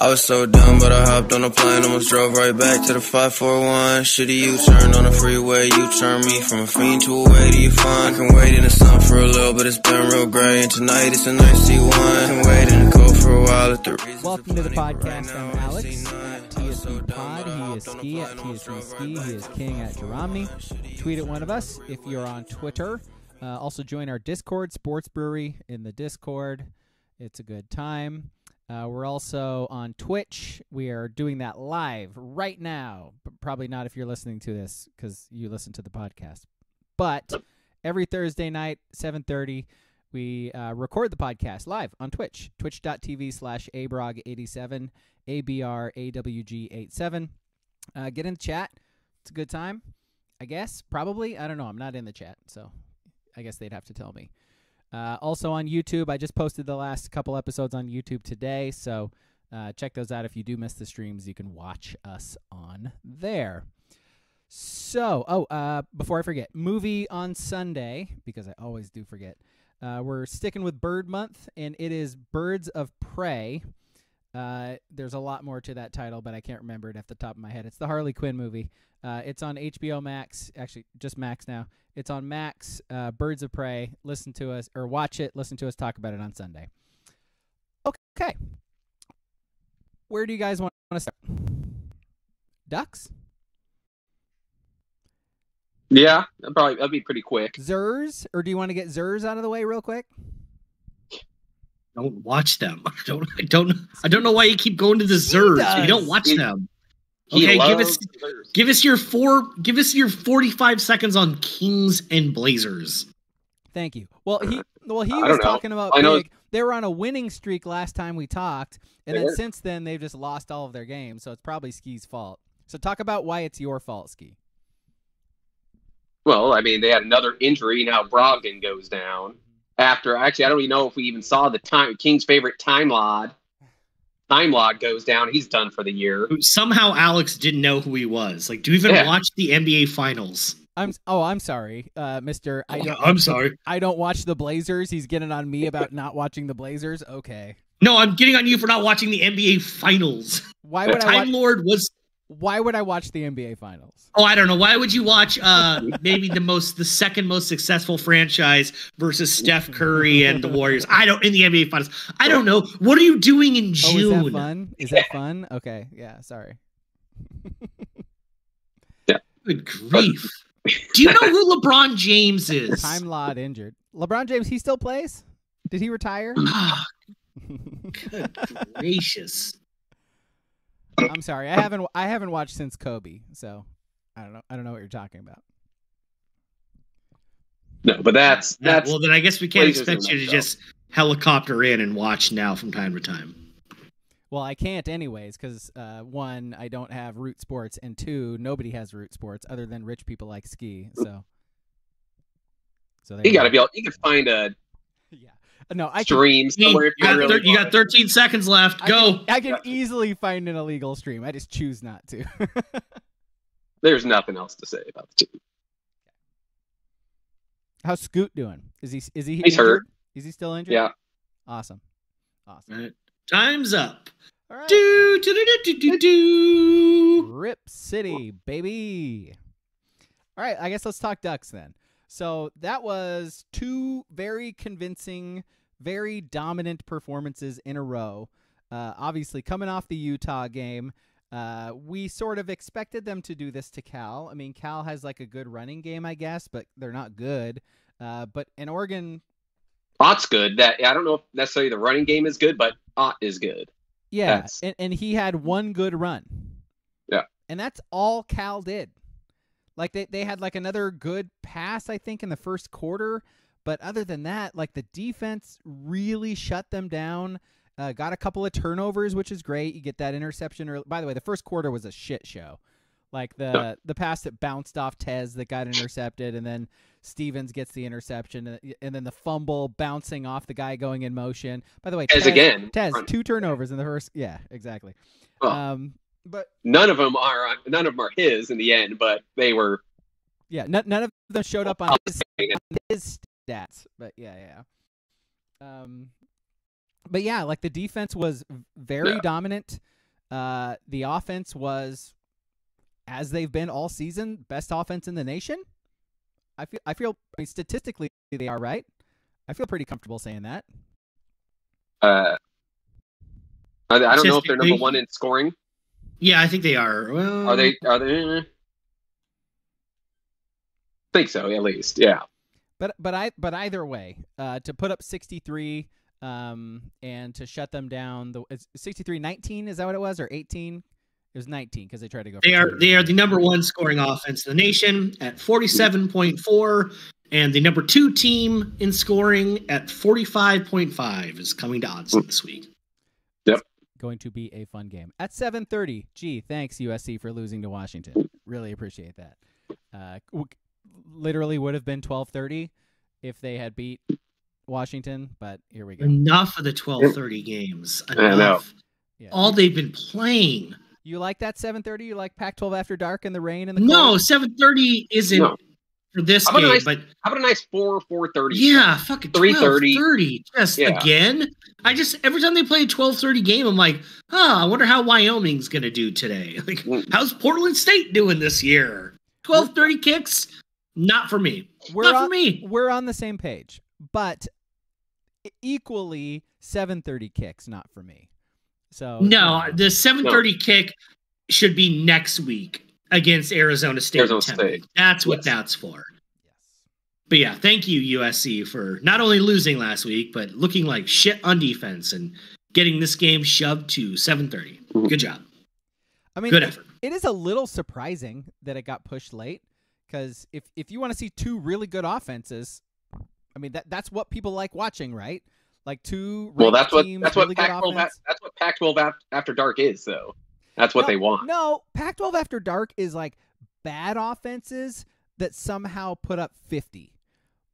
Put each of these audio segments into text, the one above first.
I was so dumb, but I hopped on a plane, almost drove right back to the 541. Shitty U-turn on the freeway, you turn me from a fiend to a way to your fun. I can wait in the sun for a little, but it's been real gray, and tonight it's a nice C1. I can wait in the cold for a while at the reasons. Welcome to the podcast. I'm Alex at TSC Pod. He is Ski at TSC Ski. He is King at Jeromney. Tweet at one of us if you're on Twitter. Also join our Discord, Sports Brewery in the Discord. It's a good time. We're also on Twitch. We are doing that live right now. But probably not if you're listening to this because you listen to the podcast. But every Thursday night, 7:30, we record the podcast live on Twitch. Twitch.tv/abrog87, ABRAWG87. Get in the chat. It's a good time, I guess. Probably. I don't know. I'm not in the chat, so I guess they'd have to tell me. Also on YouTube, I just posted the last couple episodes on YouTube today, so check those out. If you do miss the streams, you can watch us on there. So, before I forget, movie on Sunday, because I always do forget. We're sticking with Bird Month, and it is Birds of Prey. There's a lot more to that title, but I can't remember it off the top of my head. It's the Harley Quinn movie. It's on HBO Max, actually just Max now. It's on Max, Birds of Prey. Listen to us, or watch it, listen to us talk about it on Sunday. Okay. Where do you guys want to start? Ducks? Yeah, that'd be pretty quick. Zers? Or do you want to get Zers out of the way real quick? Don't watch them. I don't know why you keep going to the Zers. You don't watch them. Okay, give us your 45 seconds on Kings and Blazers. Thank you. Well, he was talking about they were on a winning streak last time we talked, and then since then they've just lost all of their games, so it's probably Ski's fault. So talk about why it's your fault, Ski. Well, I mean, they had another injury. Now Braga goes down. After, actually, I don't even know if we even saw the King's favorite Time Lord. Time Lord goes down. He's done for the year. Somehow Alex didn't know who he was. Like, do you even watch the NBA Finals? I'm sorry, Mister. I'm sorry. I don't watch the Blazers. He's getting on me about not watching the Blazers. Okay. No, I'm getting on you for not watching the NBA Finals. Why would Why would I watch the NBA Finals? Oh, I don't know. Why would you watch maybe the second most successful franchise versus Steph Curry and the Warriors? In the NBA Finals. I don't know. What are you doing in June? Is that fun? Is that fun? Okay. Yeah, sorry. Yeah. Good grief. Do you know who LeBron James is? Time Lord injured. LeBron James, he still plays? Did he retire? Good gracious. I'm sorry. I haven't watched since Kobe, so I don't know what you're talking about. No, but that's well. Then I guess we can't expect you to just helicopter in and watch now from time to time. Well, I can't anyways because one, I don't have root sports, and two, nobody has root sports other than rich people like Ski. So you got to be able. You can find a stream somewhere. You got 13 seconds left. Go. I can easily find an illegal stream. I just choose not to. There's nothing else to say about the team. How's Scoot doing? Is he He's injured? hurt. Is he still injured? Yeah. Awesome. Right. Time's up. All right. Do. Rip City, baby. All right, I guess let's talk Ducks then. So that was two very convincing, very dominant performances in a row. Obviously, coming off the Utah game, we sort of expected them to do this to Cal. I mean, Cal has like a good running game, I guess, but they're not good. But in Oregon... Ott's good. I don't know if necessarily the running game is good, but Ott is good. Yeah, and he had one good run. Yeah. And that's all Cal did. Like, they had, like, another good pass, I think, in the first quarter. But other than that, like, the defense really shut them down. Got a couple of turnovers, which is great. You get that interception. By the way, the first quarter was a shit show. Like, the pass that bounced off Tez that got intercepted, and then Stevens gets the interception, and then the fumble bouncing off the guy going in motion. By the way, Tez, 2 turnovers in the first. Yeah, exactly. Well, but none of them are his in the end, but they were. Yeah, none of them showed up on his stats, but yeah. But yeah, like the defense was very dominant. The offense was, as they've been all season, best offense in the nation. I feel statistically they are, right. I feel pretty comfortable saying that. I don't know if they're number one in scoring. Yeah, I think they are. Well, are they? I think so, at least. Yeah. But either way, to put up 63 and to shut them down, 63-19, is that what it was, or 18? It was 19 because they tried to go. They are the number one scoring offense in the nation at 47.4, and the number 2 team in scoring at 45.5 is coming to Odds this week. Yep. Going to be a fun game at 7:30. Gee, thanks USC for losing to Washington. Really appreciate that. Literally would have been 12:30 if they had beat Washington, but here we go. Enough of the 12:30 games. Enough. I know. Yeah. All they've been playing. You like that 7:30? You like Pac-12 after dark and the rain and the No, cold? 7:30 isn't for this game. How about a nice 4:30? Yeah, fucking 3:30. Just again. Every time they play a 12:30 game, I'm like, I wonder how Wyoming's gonna do today. Like, how's Portland State doing this year? 12:30 kicks, not for me. Not for me. We're on the same page, but equally 7:30 kicks, not for me. So no, the 7:30 kick should be next week against Arizona State. That's what that's for. Yes. But yeah, thank you USC for not only losing last week, but looking like shit on defense and getting this game shoved to 7:30. Good job. I mean, good effort. It is a little surprising that it got pushed late, because if you want to see 2 really good offenses, I mean that's what people like watching, right? Like 2 teams, that's what Pac-12 after dark is, though. That's what they want. No, Pac-12 after dark is like bad offenses that somehow put up 50.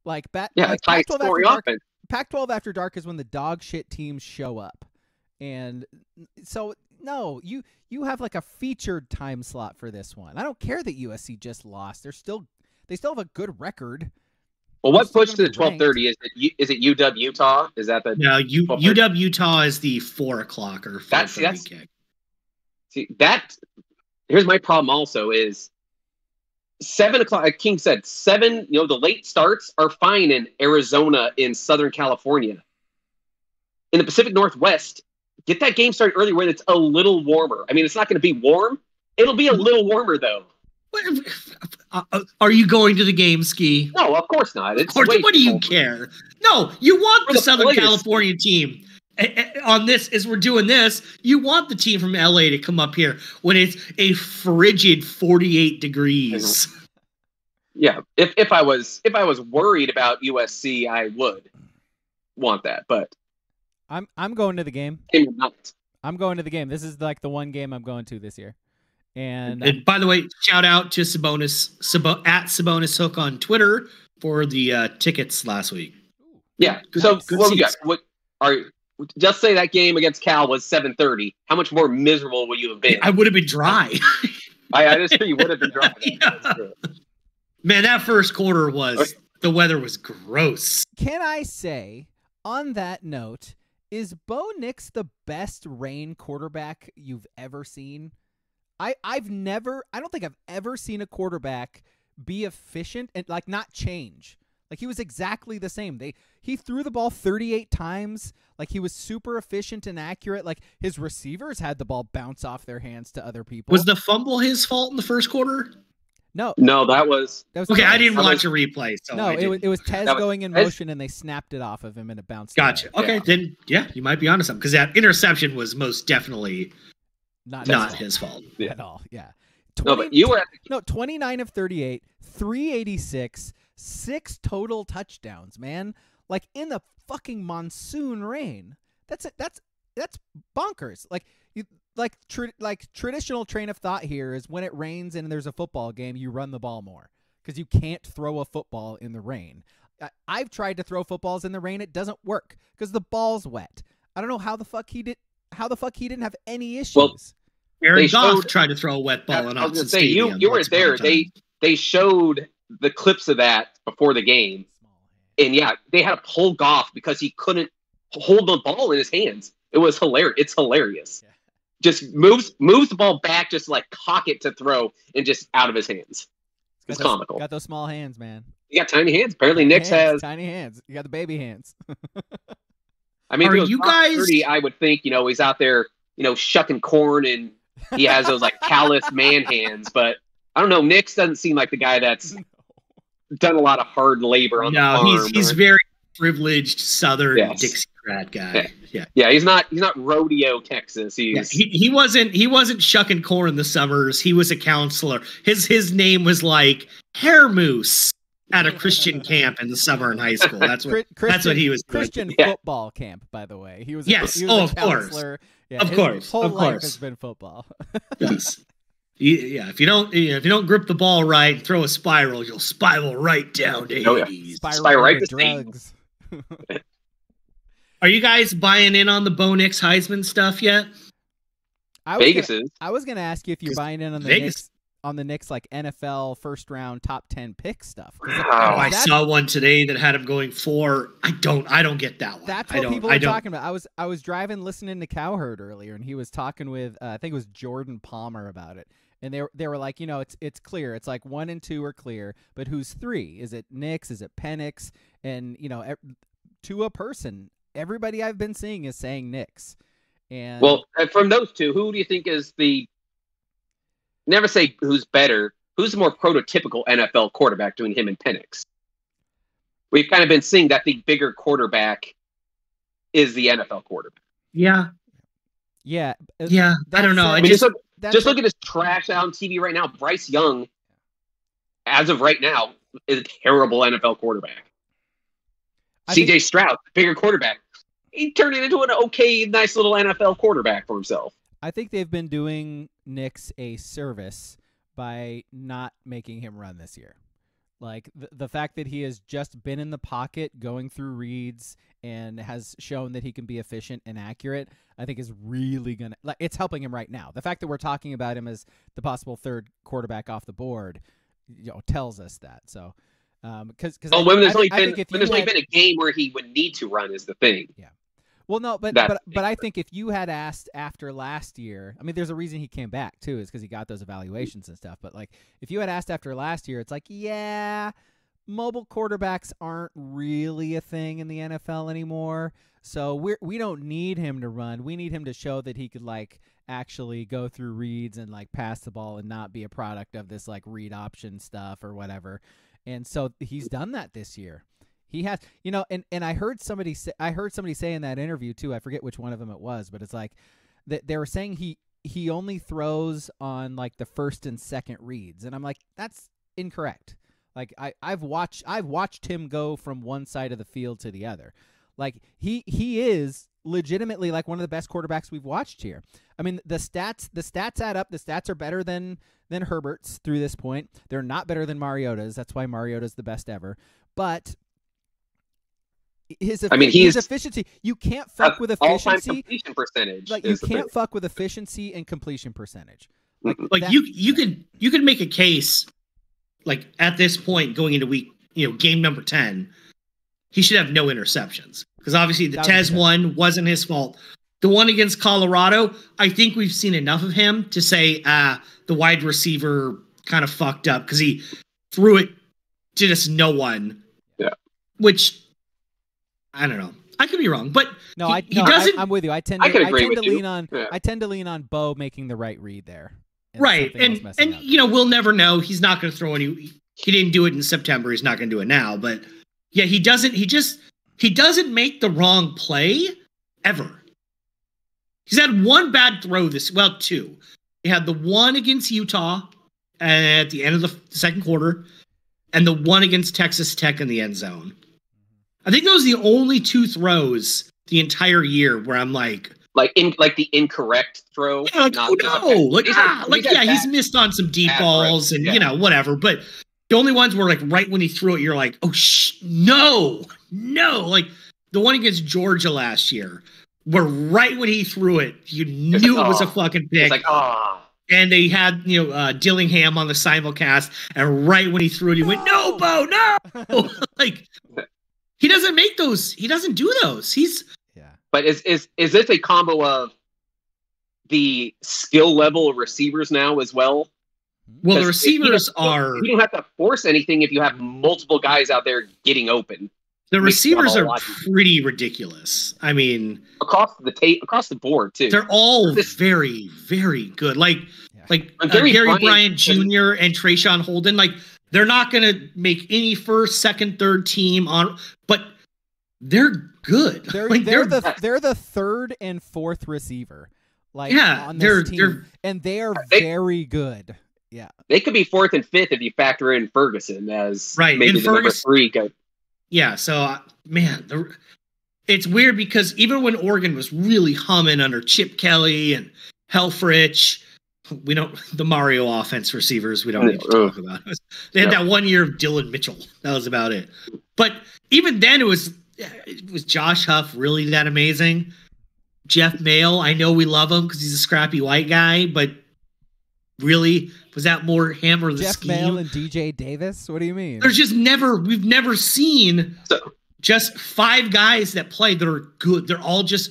Like Pac-12 after dark. Pac-12 after dark is when the dog shit teams show up, and so no, you have like a featured time slot for this one. I don't care that USC just lost; they still have a good record. Well, what pushed to the 12:30 is it UW Utah? Is that the UW Utah is the 4 o'clock or 5:30 kick. See that? Here's my problem. Also, is 7 o'clock. Like King said, 7. The late starts are fine in Arizona, in Southern California, in the Pacific Northwest. Get that game started early where it's a little warmer. I mean, it's not going to be warm. It'll be a little warmer though. Are you going to the game, Ski? No, of course not. What do you care? No, you want the Southern California team on this. As we're doing this, you want the team from LA to come up here when it's a frigid 48 degrees. Yeah, if I was worried about USC, I would want that. But I'm going to the game. I'm going to the game. This is like the one game I'm going to this year. And by the way, shout out to Sabonis at Sabonis Hook on Twitter for the tickets last week. Yeah. Just say that game against Cal was 7:30. How much more miserable would you have been? I would have been dry. I just think you would have been dry. Yeah. Man, that first quarter the weather was gross. Can I say, on that note, is Bo Nix the best rain quarterback you've ever seen? I don't think I've ever seen a quarterback be efficient and like not change. Like he was exactly the same. He threw the ball 38 times. Like he was super efficient and accurate. Like his receivers had the ball bounce off their hands to other people. Was the fumble his fault in the first quarter? No, that was okay. I didn't watch a replay. So no, it was Tez going in motion and they snapped it off of him and it bounced. Gotcha. Okay, then you might be onto something because that interception was most definitely not his fault at all. Yeah. 29 of 38, 386, 6 total touchdowns, man. Like in the fucking monsoon rain. That's bonkers. Traditional train of thought here is when it rains and there's a football game, you run the ball more because you can't throw a football in the rain. I've tried to throw footballs in the rain. It doesn't work because the ball's wet. I don't know how the fuck he didn't have any issues. Well, Jared Goff tried to throw a wet ball in Austin Stadium. You weren't there. They showed the clips of that before the game. And yeah, they had to pull Goff because he couldn't hold the ball in his hands. It was hilarious. It's hilarious. Yeah. Just moves the ball back, just like cock it to throw, and just out of his hands. It's comical. Got those small hands, man. You got tiny hands. Apparently, Nick's has tiny hands. You got the baby hands. I mean, Are if it was you Brock guys- Purdy, I would think, he's out there, shucking corn and he has those like callous man hands. But I don't know. Nick's doesn't seem like the guy that's done a lot of hard labor on the farm. He's very privileged Southern Yes. Dixiecrat guy. Yeah, he's not rodeo Texas. He wasn't shucking corn in the summers. He was a counselor. His name was like Hair Moose at a Christian camp in the summer in high school. That's what he was doing. Christian football camp, by the way. He was Yes. he was Of a counselor. course. Yeah, Of his course. whole Of life course. has been football. Yes. Yeah, if you don't grip the ball right and throw a spiral, you'll spiral right down to Oh, yeah. Hades. Spiral right to to Satan. drugs. Are you guys buying in on the Bo Nix Heisman stuff yet? Vegas is. I was gonna ask you if you're buying in on the Vegas- Knicks like NFL first round top 10 pick stuff. I saw one today that had him going 4. I don't get that one. That's what people were talking about. I was driving listening to Cowherd earlier, and he was talking with I think it was Jordan Palmer about it. And they were like, it's clear. It's like 1 and 2 are clear, but who's 3? Is it Nix? Is it Penix? And to a person, everybody I've been seeing is saying Nix. And Well, from those two, who do you think is never say who's better, who's the more prototypical NFL quarterback between him and Penix? We've kind of been seeing that the bigger quarterback is the NFL quarterback. Yeah. yeah, I don't know. Just look at this trash out on TV right now. Bryce Young, as of right now, is a terrible NFL quarterback. CJ Stroud, bigger quarterback. He turned it into an okay, nice little NFL quarterback for himself. I think they've been doing Nix a service by not making him run this year. Like the fact that he has just been in the pocket going through reads and has shown that he can be efficient and accurate, I think is really going to it's helping him right now. The fact that we're talking about him as the possible third quarterback off the board, tells us that. So, because when there's only been a game where he would need to run is the thing. Yeah. Well, no, but I think if you had asked after last year, I mean, there's a reason he came back too, is because he we evaluations and stuff. But like, if you had asked after last year, it's like, yeah, mobile quarterbacks aren't really a thing in the NFL anymore. So we don't need him to run. We need him to show that he could like actually go through reads and like pass the ball and not be a product of this like read option stuff or whatever. And so he's done that this year. He has, and I heard somebody say in that interview too, I forget which one of them it was, but it's like that they were saying he only throws on like the first and second reads. And I'm like, that's incorrect. Like I've watched him go from one side of the field to the other. Like he is legitimately like one of the best quarterbacks we've watched here. I mean, the stats add up. The stats are better than Herbert's through this point. They're not better than Mariota's. That's why Mariota's the best ever. But his efficiency, you can't fuck with efficiency. All-time completion percentage. Like you can't fuck with efficiency and completion percentage. Like you could make a case, like at this point going into game number 10, he should have no interceptions because obviously the Tez one wasn't his fault. The one against Colorado, I think we've seen enough of him to say the wide receiver kind of fucked up because he threw it to just no one. Yeah, which. I don't know. I could be wrong, but he doesn't. I'm with you. I tend to lean on Bo making the right read there. Right, and we'll never know. He's not going to throw any. He didn't do it in September. He's not going to do it now. But yeah, he doesn't. He doesn't make the wrong play ever. He's had one bad throw two. He had the one against Utah at the end of the second quarter, and the one against Texas Tech in the end zone. I think those are the only 2 throws the entire year where I'm like the incorrect throw. Yeah, he's missed on some deep balls and whatever. But the only ones were like right when he threw it, you're like, oh no. Like the one against Georgia last year, where right when he threw it, you knew it was a fucking pick. It's like And they had Dillingham on the simulcast, and right when he threw it, he went, "No, Bo, no!" Like. He doesn't make those. He doesn't do those. But is this a combo of the skill level of receivers now as well? Well, the receivers are... You don't have to force anything if you have multiple guys out there getting open. The receivers are pretty ridiculous. I mean... Across the board, too. They're all very, very good. Like Gary Bryant Jr. and Trayshawn Holden, like, they're not going to make any first, second, third team on... But they're good. They're the third and fourth receiver. Like, on this team, and they are very good. Yeah, they could be fourth and fifth if you factor in Ferguson as maybe the number 3 guy. Yeah, so man, it's weird because even when Oregon was really humming under Chip Kelly and Helfrich, the Mario offense receivers we don't need to talk about. They had that 1 year of Dylan Mitchell. That was about it. But even then, it was Josh Huff really that amazing? Jeff Mayle, I know we love him because he's a scrappy white guy, but really, was that more him or the scheme? Jeff Mayle and DJ Davis? What do you mean? We've never seen just 5 guys that play that are good. They're all just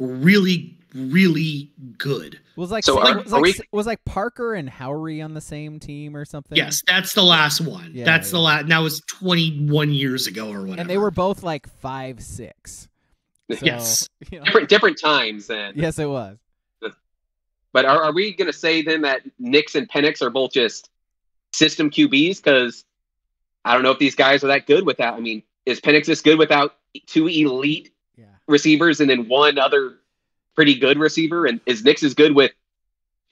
really, really good. Was like Parker and Howery on the same team or something? Yes, that's the last one. Yeah, the last. That was 21 years ago or whatever. And they were both like 5'6". So, yes, different times then. Yes, it was. But are we going to say then that Nix and Penix are both just system QBs? Because I don't know if these guys are that good without. I mean, is Penix this good without 2 elite receivers and then 1 other pretty good receiver? And is Nix as good with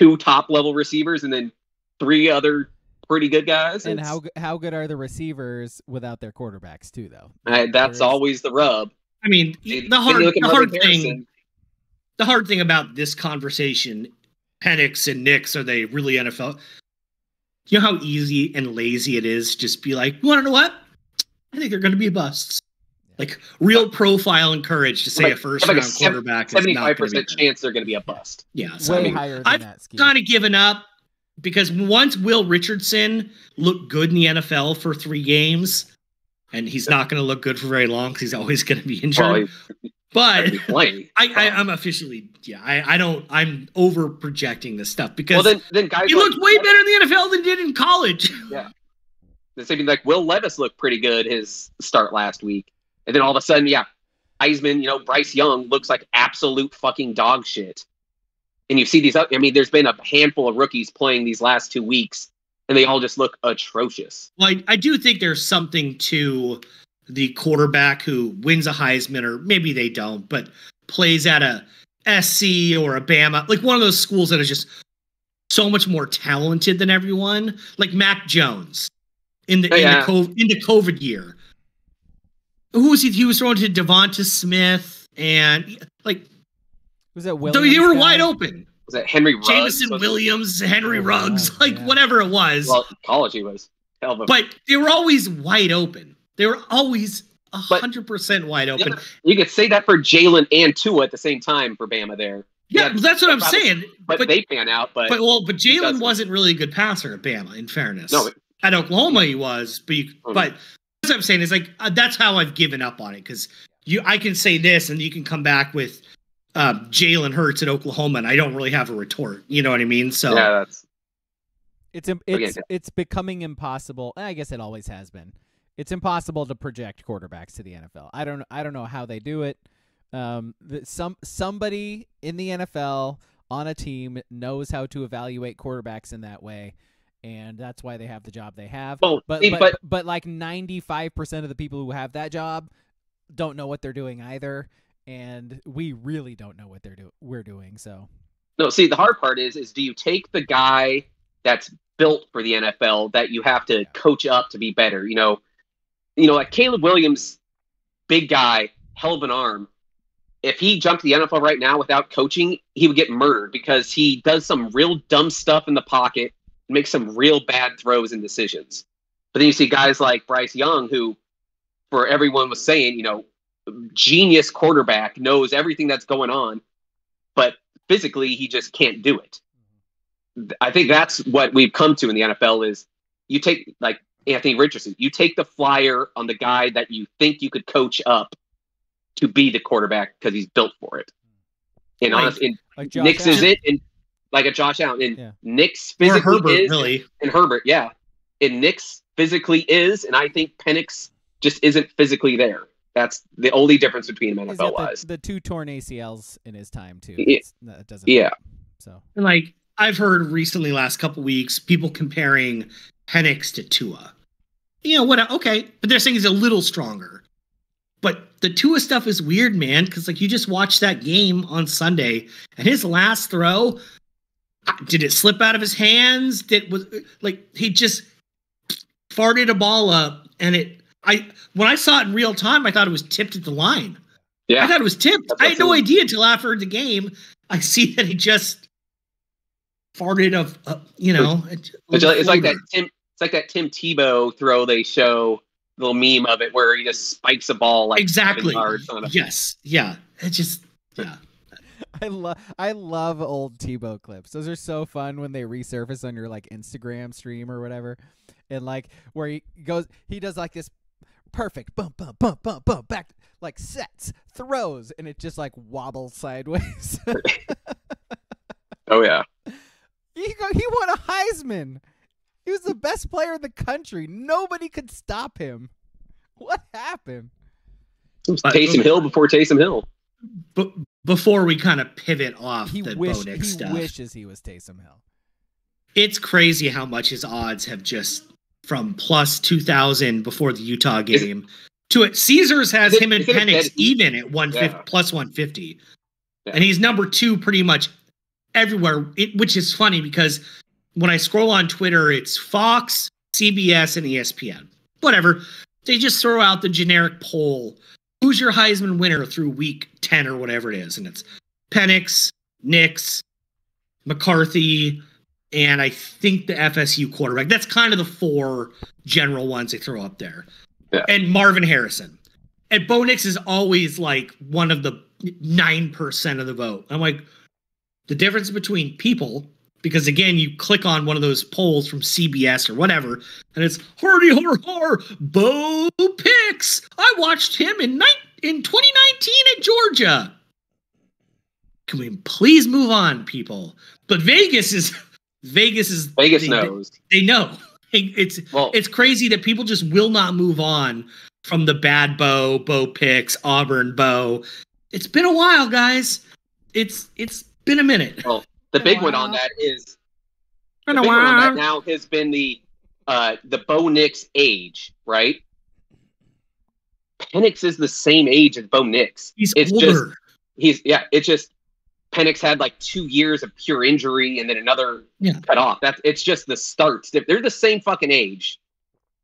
2 top level receivers and then 3 other pretty good guys? And how good are the receivers without their quarterbacks too, though? That's always the rub. I mean, the hard thing about this conversation, Penix and Nix, are they really NFL? You know how easy and lazy it is to just be like, you want to know what? I think they're going to be busts. Like, real profile and courage to say a first-round quarterback 75% chance they're going to be a bust. Yeah. So, way higher than I've that scheme. kind of given up because once Will Richardson looked good in the NFL for 3 games, and he's not going to look good for very long because he's always going to be injured. But I'm officially, I'm over projecting this stuff because then guys he looked way better in the NFL than did in college. Yeah. The same thing, like Will Levis looked pretty good his start last week. And then all of a sudden, Heisman, Bryce Young looks like absolute fucking dog shit. And you see these, there's been a handful of rookies playing these last 2 weeks, and they all just look atrocious. Well, I do think there's something to the quarterback who wins a Heisman, or maybe they don't, but plays at a SC or a Bama, like one of those schools that is just so much more talented than everyone, like Mac Jones in the COVID year. Who was he? He was thrown to Devonta Smith and was that Williams? They were wide open. Was that Henry Ruggs? Jameson Williams, Henry Ruggs, whatever it was. Well, college he was. But they were always wide open. They were always 100% wide open. You could say that for Jalen and Tua at the same time for Bama there. Yeah, that's what I'm saying. But they pan out. But Jalen wasn't really a good passer at Bama, in fairness. No, at Oklahoma he was, but what I'm saying is that's how I've given up on it, because I can say this and you can come back with Jalen Hurts at Oklahoma and I don't really have a retort. You know what I mean? So yeah, it's becoming impossible. I guess it always has been. It's impossible to project quarterbacks to the NFL. I don't know how they do it. Somebody in the NFL on a team knows how to evaluate quarterbacks in that way. And that's why they have the job they have. But like 95% of the people who have that job don't know what they're doing either, and we really don't know what we're doing. So no, see, the hard part is do you take the guy that's built for the NFL that you have to coach up to be better? Like Caleb Williams, big guy, hell of an arm. If he jumped to the NFL right now without coaching, he would get murdered because he does some real dumb stuff in the pocket. Make some real bad throws and decisions. But then you see guys like Bryce Young, who, for everyone was saying, genius quarterback, knows everything that's going on, but physically he just can't do it. I think that's what we've come to in the NFL is you take, like Anthony Richardson, you take the flyer on the guy that you think you could coach up, to be the quarterback because he's built for it. And honestly, Nick's Allen. is it, and like a Josh Allen, and Nick's or physically Herbert, is, really. and Herbert, yeah, and Nick's physically is, and I think Penix just isn't physically there. That's the only difference between him NFL wise. The 2 torn ACLs in his time too. That doesn't. Yeah. So And like I've heard recently, last couple weeks, people comparing Penix to Tua. You know what? Okay, but they're saying he's a little stronger. But the Tua stuff is weird, man, because like you just watched that game on Sunday, and his last throw, did it slip out of his hands? He just farted a ball up, and when I saw it in real time, I thought it was tipped at the line. Yeah, I thought it was tipped. I had no idea until after the game. I see that he just farted It's like that Tim. It's like that Tim Tebow throw they show. Little meme of it where he just spikes a ball like exactly. Yes, yeah. It just I love old Tebow clips. Those are so fun when they resurface on your like Instagram stream or whatever, and like where he does like this perfect bump back like sets throws, and it just like wobbles sideways. Oh yeah, he won a Heisman. He was the best player in the country. Nobody could stop him. What happened? It was Taysom Hill before Taysom Hill. But before we kind of pivot off Bo Nix stuff. He wishes he was Taysom Hill. It's crazy how much his odds have just from plus 2,000 before the Utah game to it. Caesars has him and Penix even at 150 plus 150. Yeah. And he's number 2 pretty much everywhere, which is funny because when I scroll on Twitter, it's Fox, CBS, and ESPN. Whatever. They just throw out the generic poll. Who's your Heisman winner through week 10 or whatever it is? And it's Penix, Nix, McCarthy, and I think the FSU quarterback. That's kind of the 4 general ones they throw up there. Yeah. And Marvin Harrison. And Bo Nix is always like one of the 9% of the vote. I'm like, the difference between people... Because, again, you click on one of those polls from CBS or whatever, and it's, hardy, Bo Nix. I watched him in 2019 at Georgia. Can we please move on, people? But Vegas knows. They know. It's crazy that people just will not move on from the bad Bo Nix, Auburn Bo. It's been a while, guys. It's been a minute. Well, the big one on that is the big one on that now has been the Bo Nix age, right? Penix is the same age as Bo Nix. He's older. It's just Penix had like 2 years of pure injury and then another cut off. It's just the starts. They're the same fucking age.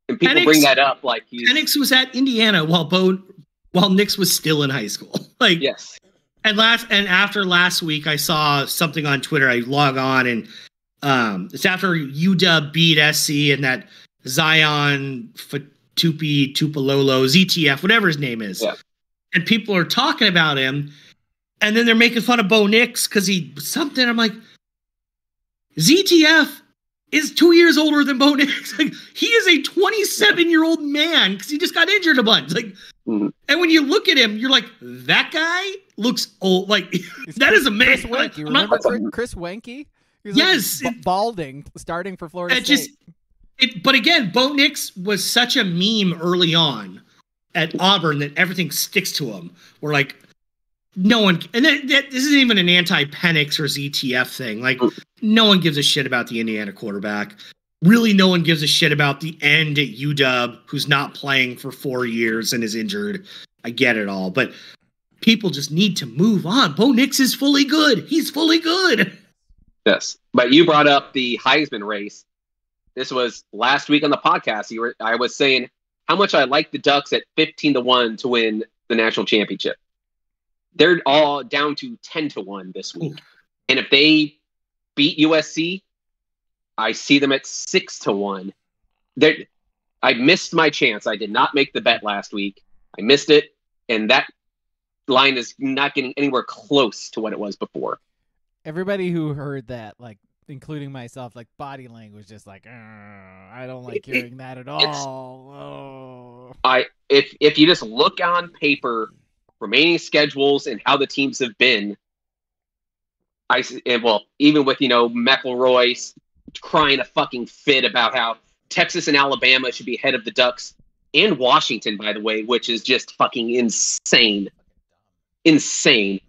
And people bring that up like Penix was at Indiana while Nix was still in high school. Like yes. And after last week, I saw something on Twitter. I log on and it's after UW beat SC and that Zion Tupololo, ZTF, whatever his name is. Yeah. And people are talking about him. And then they're making fun of Bo Nix because I'm like, ZTF is 2 years older than Bo Nix. Like, he is a 27-year-old man because he just got injured a bunch. Like, and when you look at him, you're like, that guy looks old. Like, that is a man. Chris Wenke. Remember Chris Wenke? Yes. Like balding, starting for Florida State. But again, Bo Nix was such a meme early on at Auburn that everything sticks to him. We're like, no one, and this isn't even an anti-Penix or ZTF thing. Like, no one gives a shit about the Indiana quarterback. Really, no one gives a shit about the end at UW who's not playing for 4 years and is injured. I get it all, but people just need to move on. Bo Nix is fully good. He's fully good. Yes, but you brought up the Heisman race. This was last week on the podcast. I was saying how much I like the Ducks at 15-1 to win the national championship. They're all down to 10-1 this week. And if they beat USC, I see them at 6-1. I missed my chance. I did not make the bet last week. I missed it. And that line is not getting anywhere close to what it was before. Everybody who heard that, like, including myself, like, body language, just like, I don't like hearing that at all. If you just look on paper, remaining schedules and how the teams have been, even with, McElroy crying a fucking fit about how Texas and Alabama should be ahead of the Ducks and Washington, by the way, which is just fucking insane. Insane.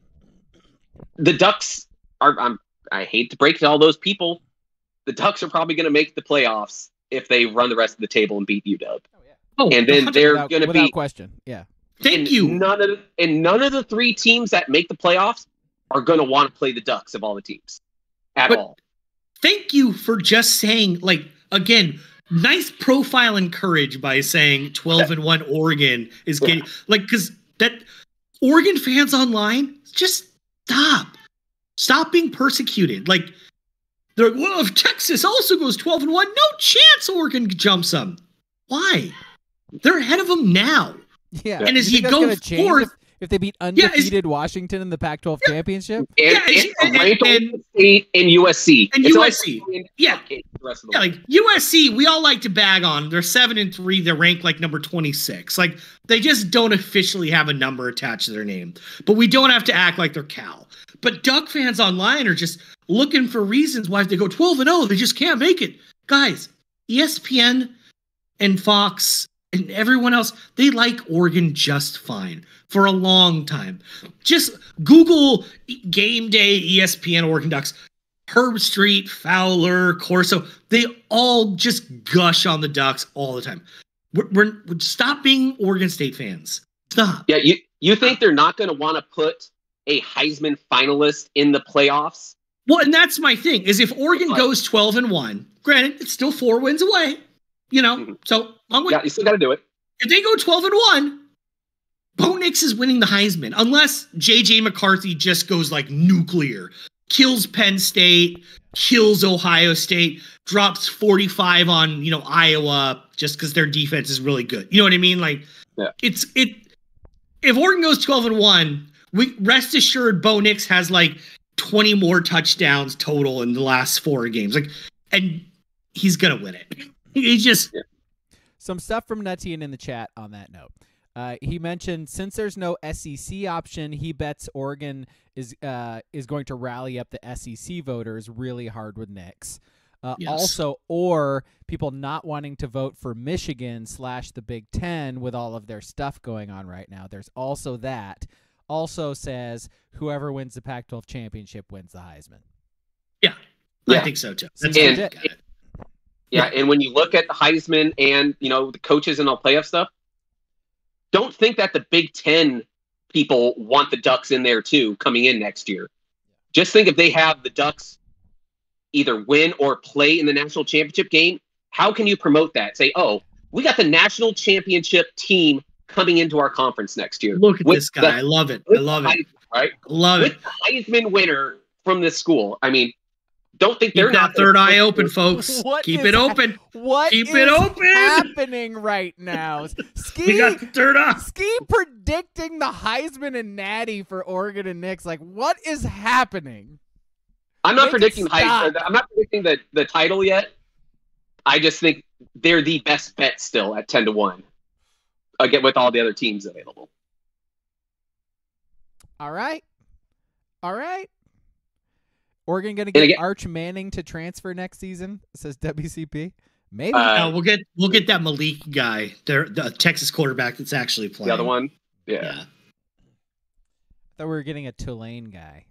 The Ducks I hate to break it to all those people, the Ducks are probably going to make the playoffs if they run the rest of the table and beat UW. And then they're going to be without question. Yeah. Thank you. None of the three teams that make the playoffs are going to want to play the Ducks of all the teams at all. Thank you for just saying, again, nice profile and courage by saying 12-1 Oregon is getting because that Oregon fans online, just stop being persecuted. They're like, well, if Texas also goes 12-1, no chance Oregon jumps them. Why? They're ahead of them now. Yeah. And as you go forth, if they beat undefeated Washington in the Pac-12 championship, and State and USC, and USC, USC, we all like to bag on. They're 7-3. They're ranked number 26. They just don't officially have a number attached to their name. But we don't have to act like they're Cal. But Duck fans online are just looking for reasons why if they go 12-0, they just can't make it. Guys, ESPN and Fox and everyone else, they like Oregon just fine for a long time. Just Google game day ESPN Oregon Ducks. Herb Street, Fowler, Corso, they all just gush on the Ducks all the time. We're stop being Oregon State fans. Stop. Yeah, you think they're not going to want to put a Heisman finalist in the playoffs? Well, and that's my thing, is if Oregon goes 12-1, granted, it's still 4 wins away, so you still got to do it. If they go 12-1, Bo Nix is winning the Heisman, unless J.J. McCarthy just goes nuclear, kills Penn State, kills Ohio State, drops 45 on, Iowa just because their defense is really good. You know what I mean? If Oregon goes 12-1, we rest assured Bo Nix has 20 more touchdowns total in the last 4 games. And he's going to win it. He just... Yeah. Some stuff from Nutty in the chat on that note. He mentioned since there's no SEC option, he bets Oregon is going to rally up the SEC voters really hard with Nix. Yes. Also, or people not wanting to vote for Michigan / the Big Ten with all of their stuff going on right now. There's also that. Also says whoever wins the Pac-12 championship wins the Heisman. Yeah. I think so too. That's and when you look at the Heisman and the coaches and all playoff stuff, don't think that the Big Ten people want the Ducks in there too coming in next year. Just think if they have the Ducks either win or play in the national championship game, how can you promote that? Say, oh, we got the national championship team coming into our conference next year. Look at this guy. I love it. I love it. Right? Love it. With the Heisman winner from this school. I mean, don't think they're not third eye open, folks. Keep it open. Keep it open. Happening right now? We got the third eye. Ski predicting the Heisman and Natty for Oregon and Nix. What is happening? I'm not predicting the Heisman. I'm not predicting the title yet. I just think they're the best bet still at 10-1. Again, with all the other teams available. All right. Oregon going to get Arch Manning to transfer next season, says WCP. Maybe. We'll get that Malik guy, the Texas quarterback that's actually playing. The other one? Yeah. I thought we were getting a Tulane guy.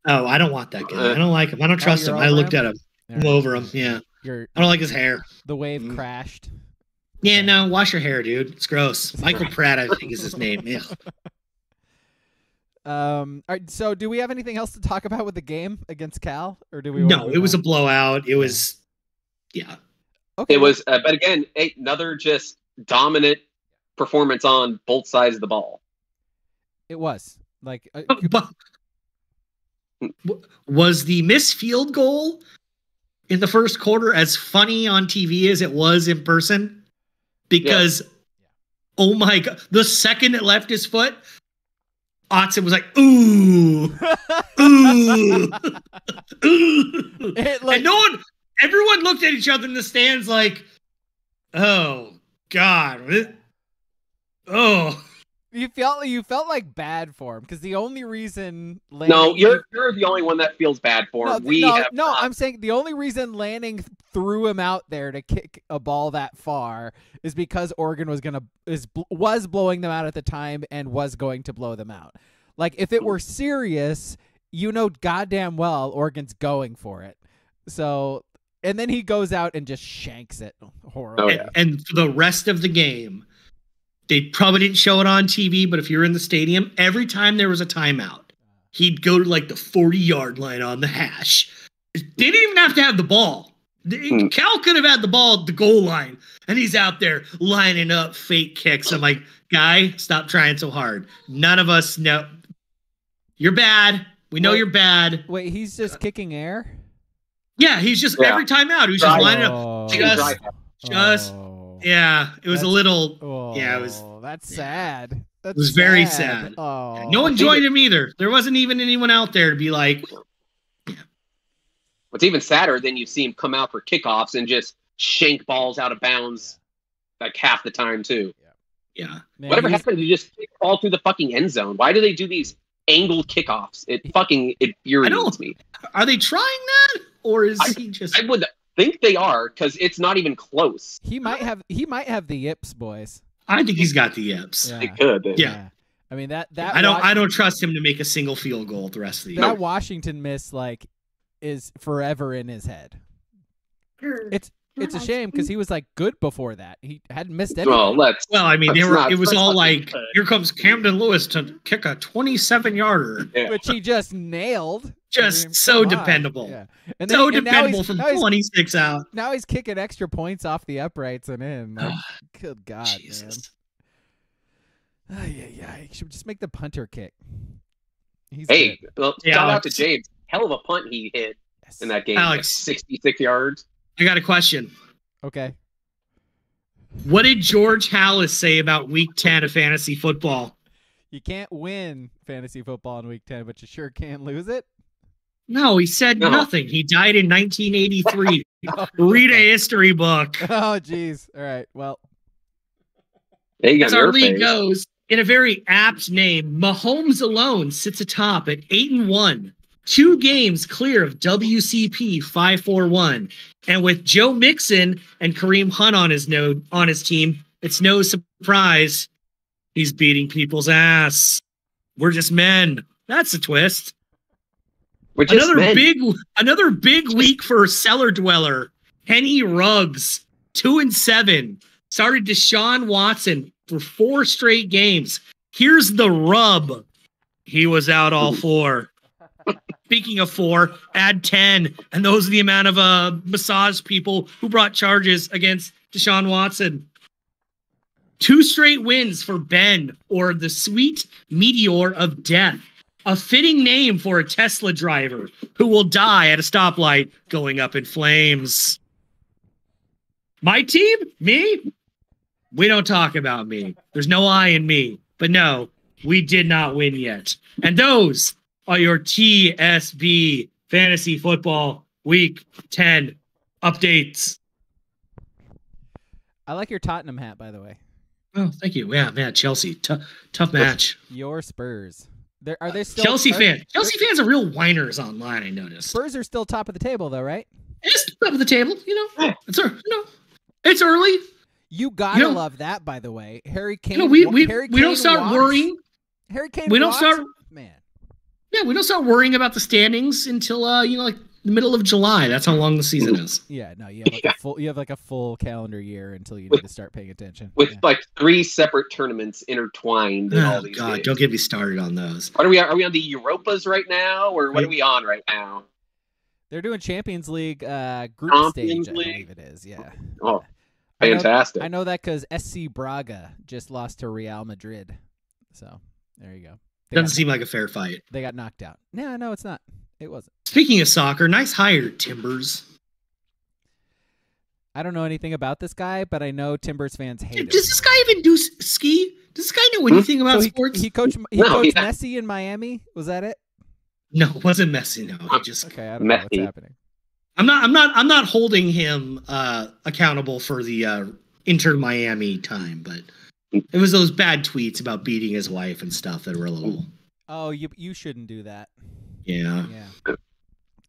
Oh, I don't want that guy. I don't like him. I don't trust him. I looked at him. I'm over him. Yeah. I don't like his hair. The wave crashed. Yeah, no, wash your hair, dude. It's gross. Michael Pratt, I think, is his name. Yeah. All right, so do we have anything else to talk about with the game against Cal, or do we? No, it was a blowout. It was, Okay. It was, but again, another just dominant performance on both sides of the ball. It was was the missed field goal in the first quarter as funny on TV as it was in person? Because, oh my God, the second it left his foot, Otson was like, ooh, ooh, ooh. And everyone looked at each other in the stands like, oh, God. Oh. You felt like bad for him because the only reason No, you're the only one that feels bad for him. I'm saying the only reason Lanning threw him out there to kick a ball that far is because Oregon was blowing them out at the time and was going to blow them out. Like if it were serious, goddamn well Oregon's going for it. So and then he goes out and just shanks it horribly. Oh, yeah. And for the rest of the game, they probably didn't show it on TV, but if you're in the stadium, every time there was a timeout, he'd go to like the 40-yard line on the hash. They didn't even have to have the ball. Cal could have had the ball at the goal line, and he's out there lining up fake kicks. I'm like, guy, stop trying so hard. None of us know. You're bad. We know you're bad. Wait, he's just kicking air? Yeah, he's just every time out. He was just lining up. Yeah, it was a little. It was. That's sad. It was very sad. Oh, no one joined him either. There wasn't even anyone out there to be like. What's even sadder than you see him come out for kickoffs and just shank balls out of bounds like half the time too. Yeah. Man, whatever happens, you just fall through the fucking end zone. Why do they do these angled kickoffs? It infuriates me. Are they trying that, or is he just? I would think they are because it's not even close. He might have the yips, boys. I think he's got the yips. They could. Yeah. I mean that. I don't trust him to make a single field goal the rest of the year. That Washington miss is forever in his head. It's a shame because he was good before that. He hadn't missed anything. It was all like, here comes Camden Lewis to kick a 27-yarder, which he just nailed. Just so dependable. Yeah. Dependable from 26 out. Now he's kicking extra points off the uprights and in. Good God, Jesus. Man. He should just make the punter kick. Shout out to James. Hell of a punt he hit in that game. Alex, 66 yards. I got a question. Okay. What did George Hallis say about Week 10 of fantasy football? You can't win fantasy football in Week 10, but you sure can lose it? No, he said nothing. He died in 1983. Read a history book. Oh, geez. All right. Well. As our league goes, in a very apt name, Mahomes alone sits atop at 8-1. 2 games clear of WCP 541. And with Joe Mixon and Kareem Hunt on his team, it's no surprise he's beating people's ass. We're just men. That's a twist. Another big week for Cellar Dweller. Henny Ruggs, 2-7. Started Deshaun Watson for 4 straight games. Here's the rub. He was out all 4. Speaking of 4, add 10, and those are the amount of massage people who brought charges against Deshaun Watson. 2 straight wins for Ben, or the sweet meteor of death, a fitting name for a Tesla driver who will die at a stoplight going up in flames. My team? Me? We don't talk about me. There's no I in me. But no, we did not win yet. And those are your TSB Fantasy Football Week 10 updates. I like your Tottenham hat, by the way. Oh, thank you. Yeah, man, Chelsea. Tough match. Your Spurs. Are they still Chelsea fans? Chelsea fans are real whiners online, I noticed. Spurs are still top of the table, though, right? It's top of the table, It's early. You gotta love that, by the way. Harry Kane. We don't start worrying. Harry Kane. We don't start. Man. Yeah, we don't start worrying about the standings until the middle of July. That's how long the season is. Yeah, no, you have a full calendar year until you need to start paying attention. With 3 separate tournaments intertwined in all these days. Don't get me started on those. What are we on the Europas right now, or what are we on right now? They're doing Champions League group stage, I believe it is. Yeah. Oh, fantastic! I know that because SC Braga just lost to Real Madrid. So there you go. Doesn't seem like a fair fight. They got knocked out. No, it's not. It wasn't. Speaking of soccer, nice hire, Timbers. I don't know anything about this guy, but I know Timbers fans hate him. Does this guy even do ski? Does this guy know anything about sports? He coached Messi in Miami. Was that it? No, it wasn't Messi. No, he just okay. I don't know what's happening. I'm not holding him accountable for the Inter Miami time, but It was those bad tweets about beating his wife and stuff that were a little. Oh, you shouldn't do that. Yeah. Yeah.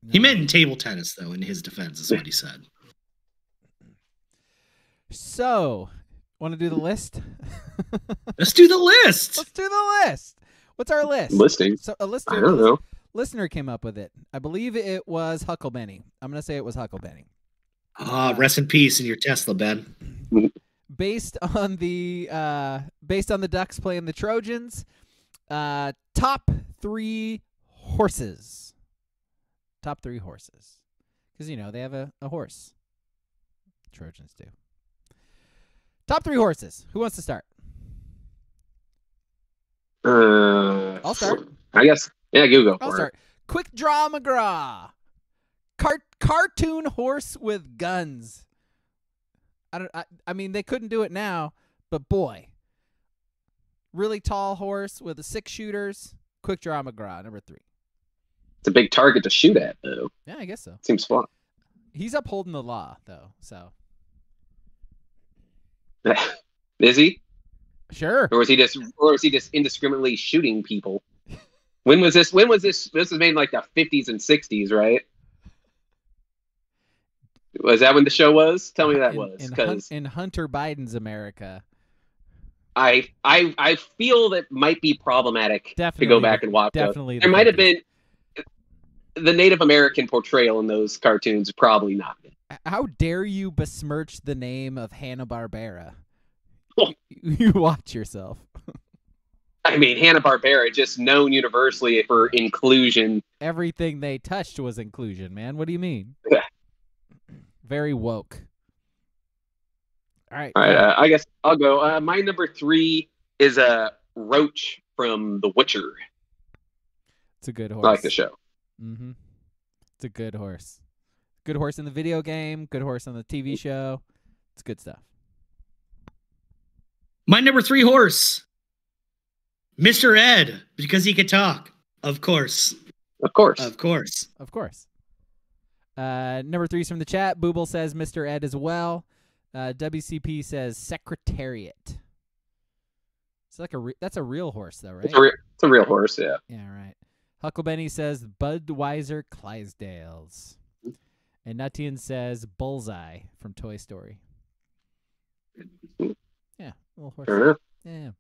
No. He meant in table tennis, though. In his defense, is what he said. So, want to do the list? Let's do the list. Let's do the list. What's our list? Listing. So a listener, I don't know. Listener came up with it. I believe it was Hucklebenny. I'm going to say it was Hucklebenny. Rest in peace in your Tesla, Ben. Based on the Ducks playing the Trojans, top 3 horses. Top 3 horses. Because, they have a horse. Trojans do. Top 3 horses. Who wants to start? I'll start. I guess. Yeah, you go. I'll start. Quick Draw McGraw. Cartoon horse with guns. I mean, they couldn't do it now, but boy. Really tall horse with 6 shooters. Quick Draw McGraw, number 3. It's a big target to shoot at, though. Yeah, I guess so. Seems fun. He's upholding the law, though, so. Is he? Sure. Or was he just indiscriminately shooting people? When was this? This was made in like the 50s and 60s, right? Was that when the show was? Tell me that was. Because in Hunter Biden's America. I feel that might be problematic to go back and watch. Definitely. There might have been the Native American portrayal in those cartoons, probably not. How dare you besmirch the name of Hanna-Barbera? You watch yourself. I mean, Hanna-Barbera, just known universally for inclusion. Everything they touched was inclusion, man. What do you mean? Yeah. Very woke. All right. I guess I'll go. My number 3 is a Roach from The Witcher. It's a good horse. I like the show. Mm-hmm. It's a good horse. Good horse in the video game. Good horse on the TV show. It's good stuff. My number 3 horse, Mr. Ed, because he could talk. Of course. Of course. Of course. Number 3's from the chat. Booble says Mr. Ed as well. WCP says Secretariat. It's like that's a real horse, though, right? It's a real horse, yeah. Yeah, right. Hucklebenny says Budweiser Clydesdales. And Nutian says Bullseye from Toy Story. Yeah, little horse. Fair enough. Yeah.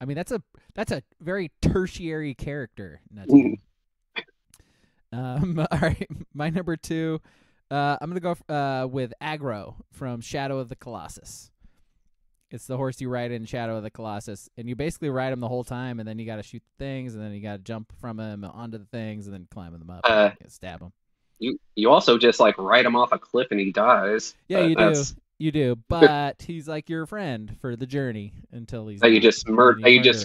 I mean, that's a very tertiary character, Nutian. All right, my number 2. I'm gonna go with Aggro from Shadow of the Colossus. It's the horse you ride in Shadow of the Colossus, and you basically ride him the whole time, and then you got to shoot the things, and then you got to jump from him onto the things, and then climb them up, and stab him. You also just like ride him off a cliff and he dies. Yeah, you do. But he's like your friend for the journey until he's. That you just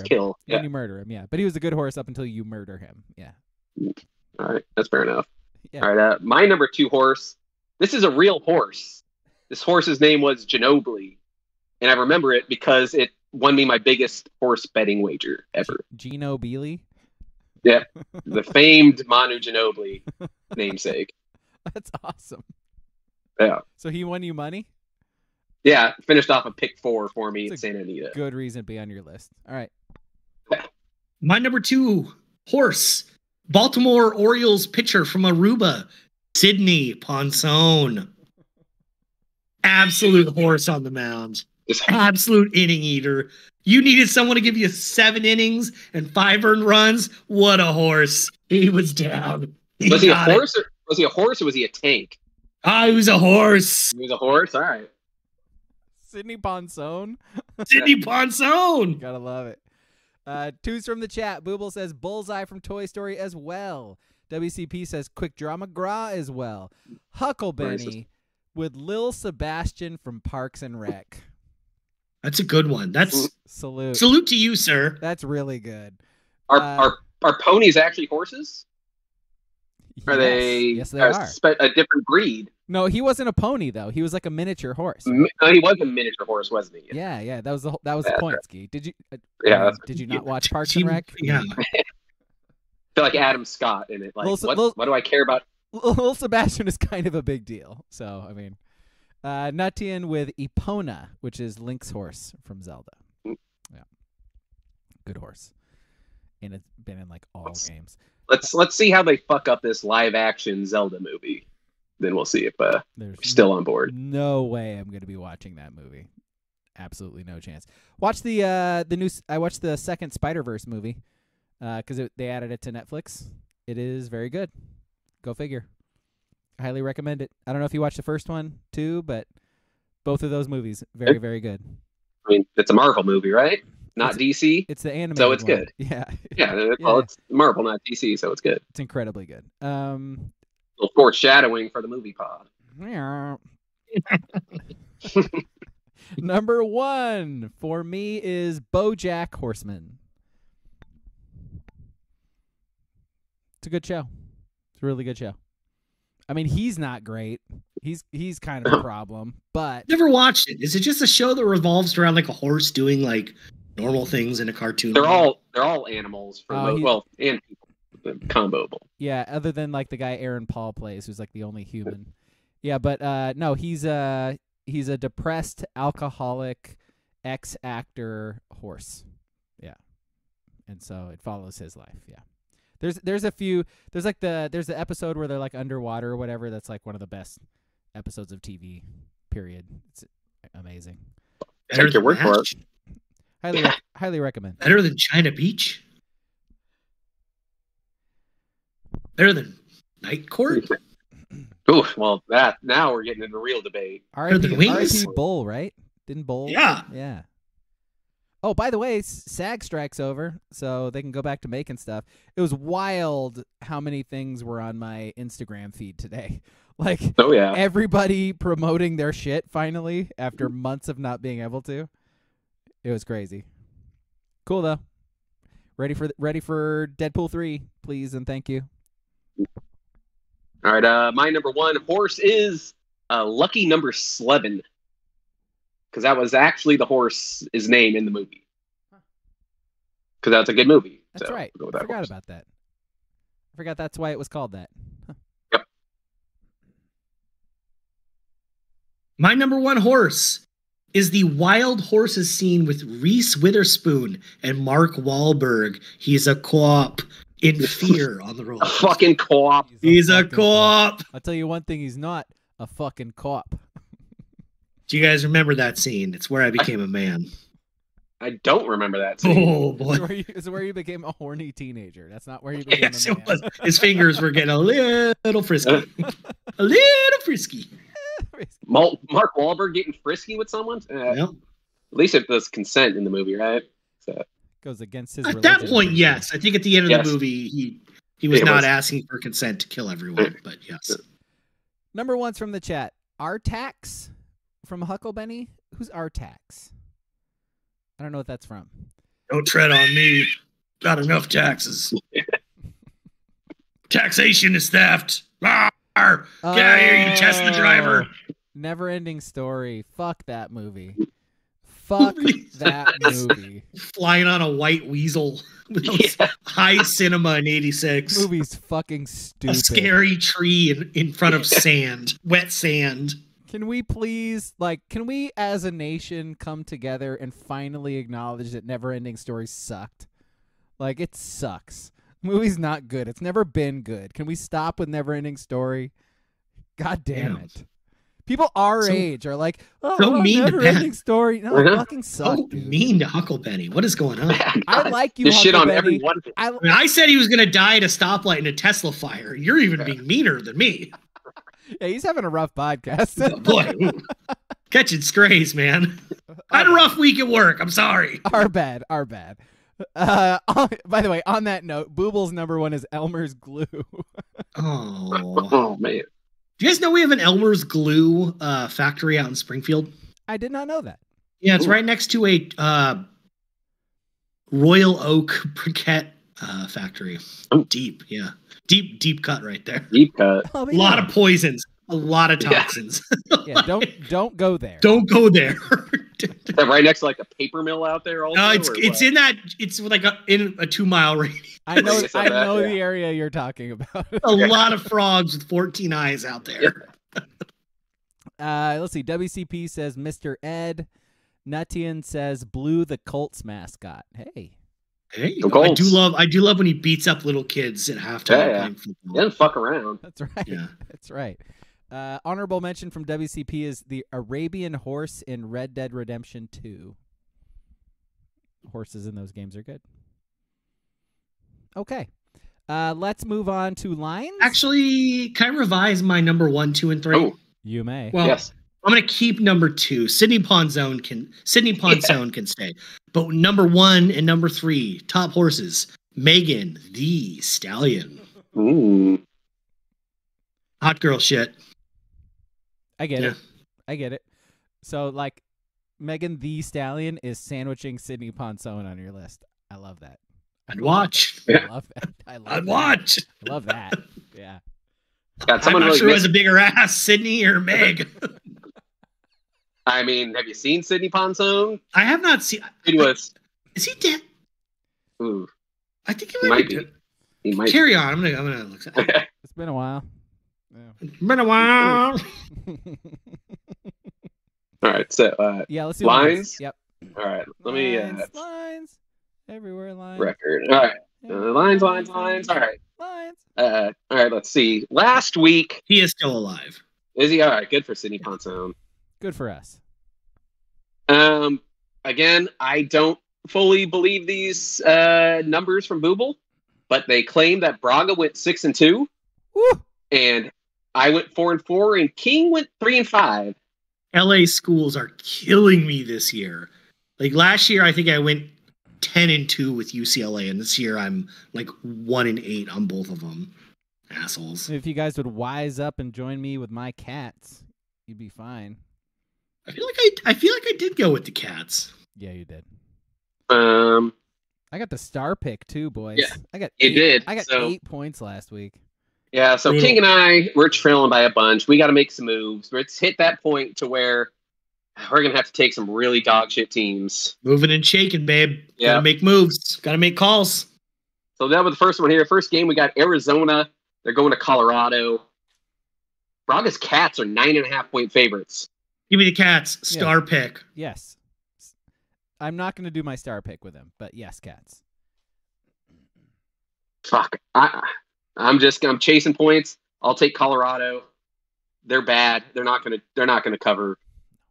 kill. Yeah. Then you murder him. Yeah, but he was a good horse up until you murder him. Yeah. All right, that's fair enough. Yeah. All right, my number 2 horse. This is a real horse. This horse's name was Ginobili, and I remember it because it won me my biggest horse betting wager ever. Gino Beely? Yeah, the famed Manu Ginobili namesake. That's awesome. Yeah. So he won you money? Yeah, finished off a pick 4 for me in Santa Anita. Good reason to be on your list. All right. My number 2 horse, Baltimore Orioles pitcher from Aruba, Sidney Ponson. Absolute horse on the mound. Absolute inning eater. You needed someone to give you 7 innings and 5 earned runs. What a horse. He was down. Was he a horse or was he a tank? He was a horse. He was a horse? All right. Sidney Ponson. Sidney Ponson. Gotta love it. 2's from the chat. Booble says Bullseye from Toy Story as well. WCP says Quick Draw McGraw as well. Hucklebenny with Lil Sebastian from Parks and Rec. That's a good one. That's salute to you, sir. That's really good. Are ponies actually horses? Are they? Yes, they are. A different breed. No, he wasn't a pony though. He was like a miniature horse. Right? No, he was a miniature horse, wasn't he? Yeah. That was the point, Ski. Did you? Did you not watch Parks and Rec? Yeah. I feel like Adam Scott in it. Like, what do I care about? Lil Sebastian is kind of a big deal. So I mean, Nutian with Epona, which is Link's horse from Zelda. Good horse. And it's been in like all games. Let's see how they fuck up this live action Zelda movie. Then we'll see if we're still on board. No way I'm going to be watching that movie. Absolutely no chance. Watch the new. I watched the second Spider-Verse movie because they added it to Netflix. It is very good. Go figure. I highly recommend it. I don't know if you watched the first one too, but both of those movies very good. I mean, it's a Marvel movie, right? Not DC. It's the animated so it's one. good. Yeah. Well, it's Marvel, not DC, so it's good. It's incredibly good. A little foreshadowing for the movie pod. Number 1 for me is BoJack Horseman. It's a good show. It's a really good show. I mean, he's not great. He's kind of a problem, but never watched it. Is it just a show that revolves around like a horse doing like normal things in a cartoon? They're all animals for and people. Comboable. Yeah, other than like the guy Aaron Paul plays, who's like the only human. Yeah, but no, he's a depressed alcoholic ex-actor horse. Yeah. And so it follows his life. Yeah. There's the episode where they're like underwater or whatever. That's like one of the best episodes of TV, period. It's amazing. Take your word for it. Highly recommend. Better than China Beach? Better than Night Court? Ooh, well, now we're getting into a real debate. R.I.P. Bull, right? Didn't Bull? Yeah. Yeah. Oh, by the way, SAG strike's over, so they can go back to making stuff. It was wild how many things were on my Instagram feed today. Like, everybody promoting their shit finally after months of not being able to. It was crazy. Cool though. Ready for Deadpool 3, please and thank you. All right, my number 1 horse is Lucky Number 11. Because that was actually the horse's name in the movie. Because that's a good movie. That's right. I forgot about that. I forgot that's why it was called that. Huh. Yep. My number 1 horse is the Wild Horses scene with Reese Witherspoon and Mark Wahlberg. He's a co-op in fear on the road. A fucking co-op. He's a co-op. I'll tell you one thing, he's not a fucking co-op. Do you guys remember that scene? It's where I became a man. I don't remember that scene. Oh, boy. It's where you became a horny teenager. That's not where you became a man. It was. His fingers were getting a little frisky. A little frisky. Mark Wahlberg getting frisky with someone? Yep. At least it was consent in the movie, right? So. Goes against his At religion. that point, yes. I think at the end of the movie, he was not asking for consent to kill everyone, but yes. Number 1's from the chat. Artax from Hucklebenny. Who's Artax? I don't know what that's from. Don't tread on me. Got enough taxes. Taxation is theft. Rawr! Get out of here, you Tesla driver. Never-ending Story. Fuck that movie. Fuck that movie. Flying on a white weasel. High cinema in 86. Movie's fucking stupid. A scary tree in front of sand. Wet sand. Can we please, can we as a nation come together and finally acknowledge that Never-Ending Story sucked? Like, it sucks. Movie's not good. It's never been good. Can we stop with Never-Ending Story? God damn it. People our age are like, oh, mean Never-Ending Story. No, it fucking sucks. So mean to Hucklebenny. What is going on? I like you, Just shit on Hucklebenny. everyone. I said he was going to die at a stoplight in a Tesla fire. You're even being meaner than me. Yeah, he's having a rough podcast. Oh, boy. Catching strays, man. I had a rough week at work. I'm sorry. Our bad. By the way, on that note, Booble's number 1 is Elmer's Glue. Oh, man. Do you guys know we have an Elmer's Glue factory out in Springfield? I did not know that. Yeah, it's right next to a Royal Oak briquette factory. Deep, yeah. Deep cut right there. Deep cut. Oh, a lot of poisons. A lot of toxins. Yeah, don't go there. Don't go there. Right next to a paper mill out there also? It's in that, it's like in a 2-mile radius. I know the area you're talking about. A lot of frogs with 14 eyes out there. Let's see. WCP says Mr. Ed. Nutian says Blue the Colts mascot. Hey, Hey, The Colts. I do love when he beats up little kids at halftime playing football. He doesn't fuck around. That's right. Yeah. That's right. Honorable mention from WCP is the Arabian horse in Red Dead Redemption 2. Horses in those games are good. Okay. Let's move on to lines. Actually, can I revise my number 1, 2, and 3? Oh. You may. Well, Yes. I'm going to keep number 2. Sydney Ponzone can stay. But number 1 and number 3, top horses. Megan the Stallion. Ooh. Hot girl shit. I get it. I get it. So, like, Megan the Stallion is sandwiching Sydney Ponzone on your list. I love that. I'd watch. I love that. I'd watch. I love that. Yeah. God, I'm someone not really sure who missed- has a bigger ass, Sydney or Meg. I mean, have you seen Sydney Ponzone? I have not seen. He was. Is he dead? Ooh, I think he might be. He might. Carry on. I'm gonna look. It's been a while. Yeah. Been a while. All right. So, Yeah, let's do lines? Yep. all right. Let me lines. Everywhere lines. record. All right. Everywhere Lines. All right. Lines. All right. Let's see. Last week, He is still alive. is he all right? Good for Sydney Ponzone. Good for us. Again, I don't fully believe these numbers from Booble, but they claim that Braga went 6-2, Woo! and I went 4-4, and King went 3-5. LA schools are killing me this year. Like last year, I think I went 10-2 with UCLA, and this year I'm like 1-8 on both of them. Assholes. If you guys would wise up and join me with my cats, you'd be fine. I feel like I did go with the Cats. Yeah, you did. I got the star pick too, boys. Yeah, I got you did, I got so- 8 points last week. Yeah, so Brutal. King and I, we're trailing by a bunch. We got to make some moves. Let's hit that point to where we're going to have to take some really dog shit teams. Moving and shaking, babe. Yeah. Gotta make moves. Gotta make calls. So that was the first one here. First game, we got Arizona. They're going to Colorado. Braga's Cats are 9.5-point favorites. Give me the Cats. Star pick. Yes. I'm not going to do my star pick with him, but yes, cats. Fuck. I'm chasing points. I'll take Colorado. They're bad. They're not gonna cover,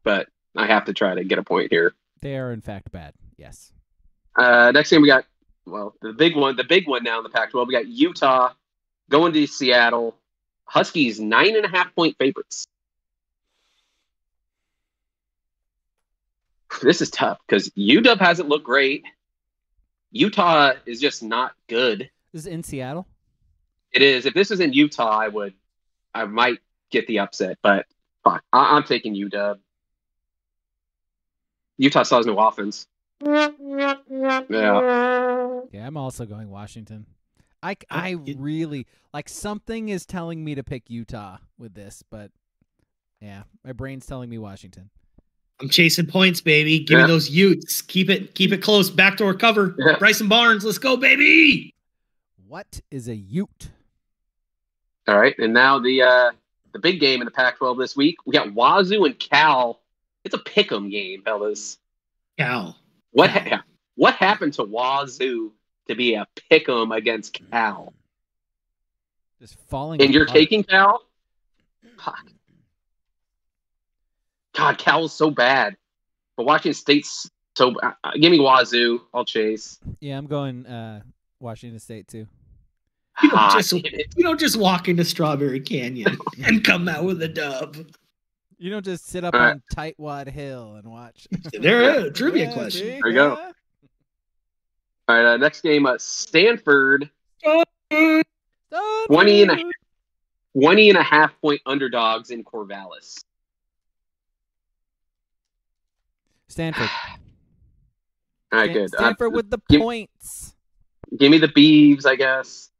but I have to try to get a point here. They are in fact bad. Yes. Next game we got the big one now in the Pac-12. We got Utah going to Seattle. Huskies 9.5-point favorites. This is tough because UW hasn't looked great. Utah is just not good. This is in Seattle. It is. If this was in Utah, I might get the upset, but fuck, I'm taking UW. Utah still has no offense. Yeah. Yeah, I'm also going Washington. I really like something is telling me to pick Utah with this, but yeah, my brain's telling me Washington. I'm chasing points, baby. Give me those Utes. Keep it close. Backdoor cover. Yeah. Bryson Barnes. Let's go, baby. What is a Ute? All right, and now the big game in the Pac-12 this week. We got Wazoo and Cal. It's a pick'em game, fellas. Cal. What happened to Wazoo to be a pick'em against Cal? Just falling. And you're apart. taking Cal? Fuck. God, Cal is so bad. But Washington State's so... give me Wazoo. I'll chase. Yeah, I'm going Washington State too. You don't, Ah, just, damn it. you don't just walk into Strawberry Canyon and come out with a dub. You don't just sit up All right. on Tightwad Hill and watch. There, trivia Yeah, question. see? There you go. All right, next game, Stanford. 20 and a half point underdogs in Corvallis. Stanford. All right, good. Stanford with the give- points. Give me the Beavs, I guess.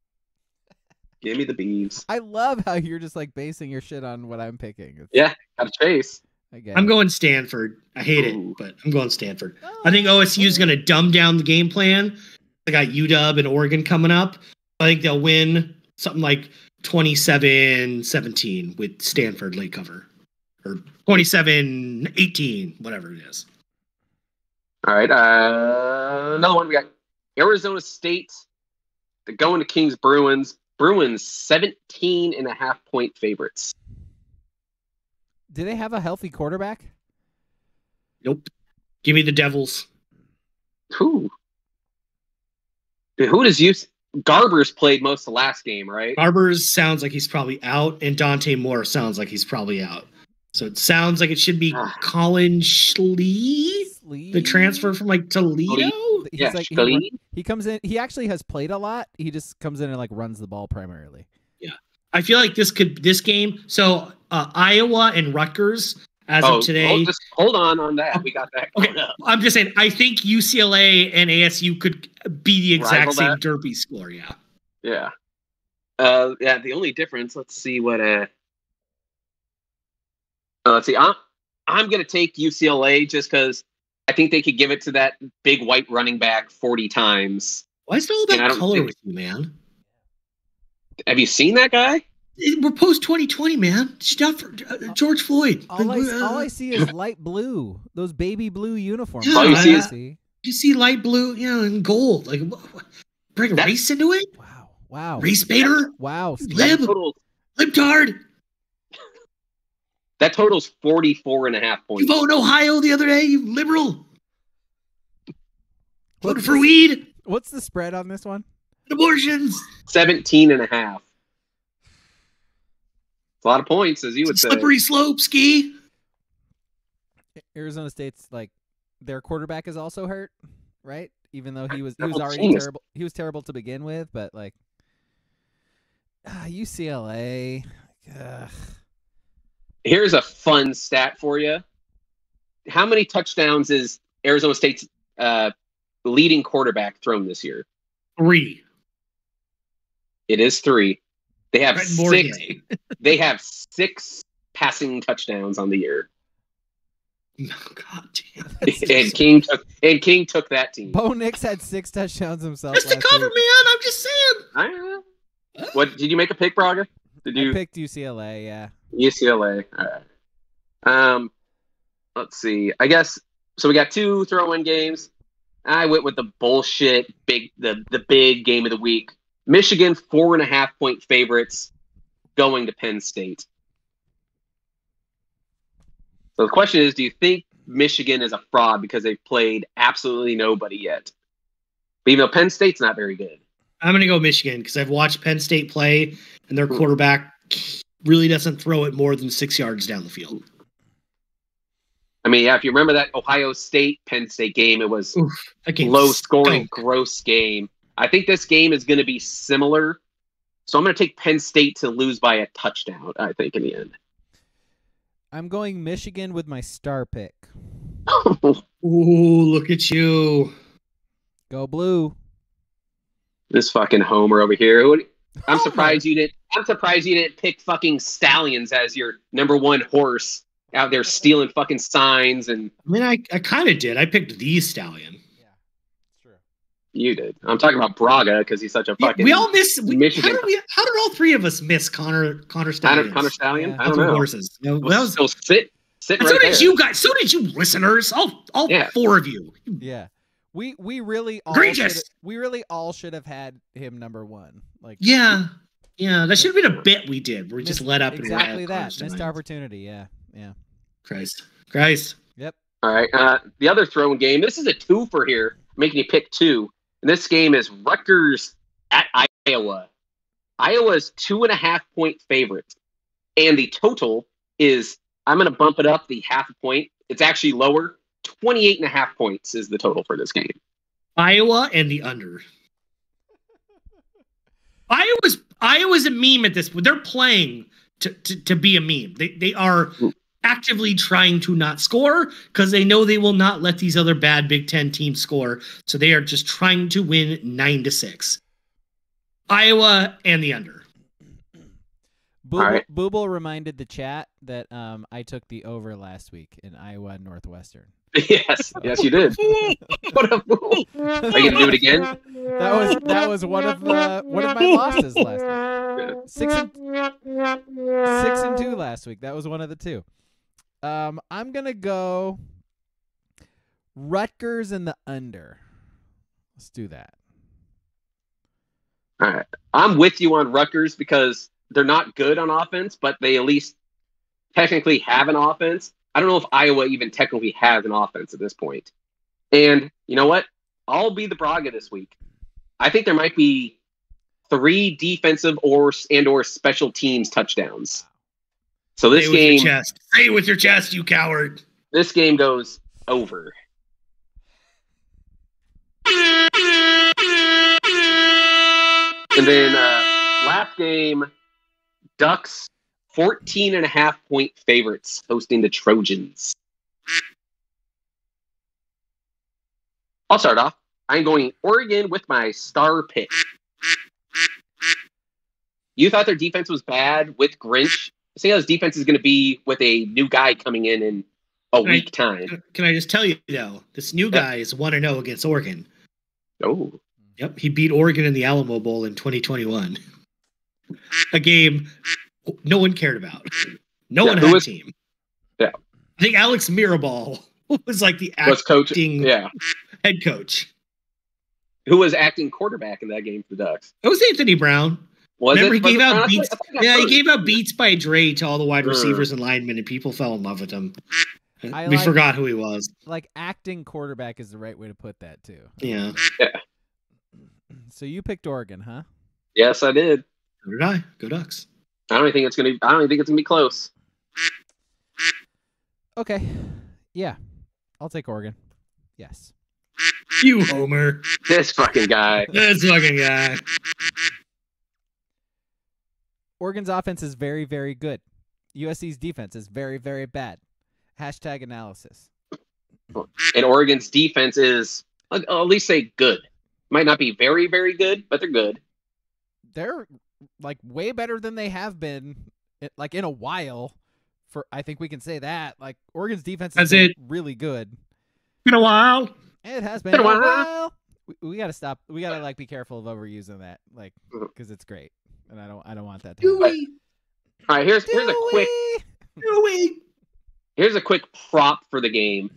Give me the Beavs. I love how you're just like basing your shit on what I'm picking. It's- Yeah, got to chase. I get I'm it. going Stanford. I hate Ooh. it, but I'm going Stanford. I think OSU is going to dumb down the game plan. I got UW and Oregon coming up. I think they'll win something like 27-17 with Stanford late cover. Or 27-18, whatever it is. All right, another one. We got Arizona State, they're going to Kings Bruins. Bruins 17.5-point favorites. Do they have a healthy quarterback? Nope. Give me the Devils. Who does use? Garber's played most of the last game, right? Garber's sounds like he's probably out, and Dante Moore sounds like he's probably out. So it sounds like it should be Colin Schlee, the transfer from like Toledo. He's he comes in. He actually has played a lot. He just comes in and like runs the ball primarily. Yeah, I feel like this game. So Iowa and Rutgers as of today. Just hold on that. We got that. Okay, I'm just saying. I think UCLA and ASU could be the exact same derby score. Yeah. Yeah. Yeah. The only difference. Let's see what. Let's see. I'm gonna take UCLA just because I think they could give it to that big white running back 40 times. Why is there all that color with you, man? Have you seen that guy? We're post 2020, man. Stuff for George Floyd. All I see is light blue. Those baby blue uniforms. Yeah, you see light blue, and gold. Like, bring race into it? Wow. Race baiter? Wow. Libtard. That totals 44.5 points. You voted in Ohio the other day, you liberal. Voted for weed. What's the spread on this one? Abortions. 17.5. A lot of points, as you would say. Slippery slope, ski. Arizona State's their quarterback is also hurt, right? Even though he was already terrible. He was terrible to begin with, but UCLA. Here's a fun stat for you. How many touchdowns is Arizona State's leading quarterback thrown this year? 3. It is 3. They have 6. They have 6 passing touchdowns on the year. Oh, God damn. And King took that team. Bo Nix had 6 touchdowns himself. Just to cover, man. I'm just saying. I don't know. What did you make a pick, Braga? I picked UCLA. Yeah. UCLA. All right. Let's see. I guess so. We got 2 throw-in games. I went with the bullshit the big game of the week. Michigan 4.5-point favorites going to Penn State. So the question is, do you think Michigan is a fraud because they've played absolutely nobody yet? But even though Penn State's not very good. I'm going to go Michigan because I've watched Penn State play, and their quarterback really doesn't throw it more than 6 yards down the field. I mean, yeah, if you remember that Ohio State-Penn State game, it was low-scoring, gross game. I think this game is going to be similar. So I'm going to take Penn State to lose by a touchdown, I think, in the end. I'm going Michigan with my star pick. Ooh, look at you. Go blue. This fucking homer over here. I'm surprised you didn't pick fucking Stallions as your number 1 horse out there stealing fucking signs. And I mean, I kind of did. I picked the Stallion. Yeah, it's true. You did. I'm talking about Braga because he's such a fucking. We all miss Michigan. How did all 3 of us miss Connor Stallion? Connor Stallion. Yeah. I don't know. Horses. Sit right so there. did you guys. So did you listeners. All 4 of you. Yeah. We really all should have had him number 1. Yeah, that should have been a bit we did. We just let up exactly and that missed opportunity. Yeah. Christ. Yep. All right. The other throwing game. This is a 2-for here, making you pick 2. And this game is Rutgers at Iowa. Iowa's 2.5-point favorite, and the total is. I'm going to bump it up the 0.5 point. It's actually lower. 28.5 points is the total for this game. Iowa and the under. Iowa's a meme at this point. They're playing to be a meme. They are actively trying to not score because they know they will not let these other bad Big Ten teams score. So they are just trying to win 9-6. Iowa and the under. Booble reminded the chat that I took the over last week in Iowa Northwestern. Yes, you did. What a fool! Are you gonna do it again? That was one of my losses last week. 6-2 last week. That was one of the 2. I'm gonna go Rutgers and the under. Let's do that. All right. I'm with you on Rutgers because they're not good on offense, but they at least technically have an offense. I don't know if Iowa even technically has an offense at this point. And you know what? I'll be the Braga this week. I think there might be 3 defensive or special teams touchdowns. So this game, say it with your chest, you coward. This game goes over. And then last game, Ducks 14.5-point favorites hosting the Trojans. I'll start off. I'm going Oregon with my star pick. You thought their defense was bad with Grinch. See how his defense is going to be with a new guy coming in a week time. Can I just tell you, though, this new guy is 1-0 against Oregon. Oh. Yep, he beat Oregon in the Alamo Bowl in 2021. A game no one cared about. No one had a team. Yeah. I think Alex Mirabal was like the acting head coach. Who was acting quarterback in that game for the Ducks? It was Anthony Brown. Remember, he gave out beats. He gave out beats by Dre to all the wide receivers and linemen, and people fell in love with him. We forgot who he was. Like, acting quarterback is the right way to put that, too. Yeah. So you picked Oregon, huh? Yes, I did. So did I. Go Ducks. I don't think it's gonna be close. Okay. Yeah. I'll take Oregon. Yes. You homer. This fucking guy. Oregon's offense is very, very good. USC's defense is very, very bad. Hashtag analysis. And Oregon's defense is, I'll at least say, good. Might not be very, very good, but they're good. They're like way better than they have been, like in a while. I think we can say that. Like, Oregon's defense is really good. Been a while. It has been a while. We gotta stop. We gotta like be careful of overusing that, like, because it's great, and I don't want that to happen. All right, here's a quick prop for the game.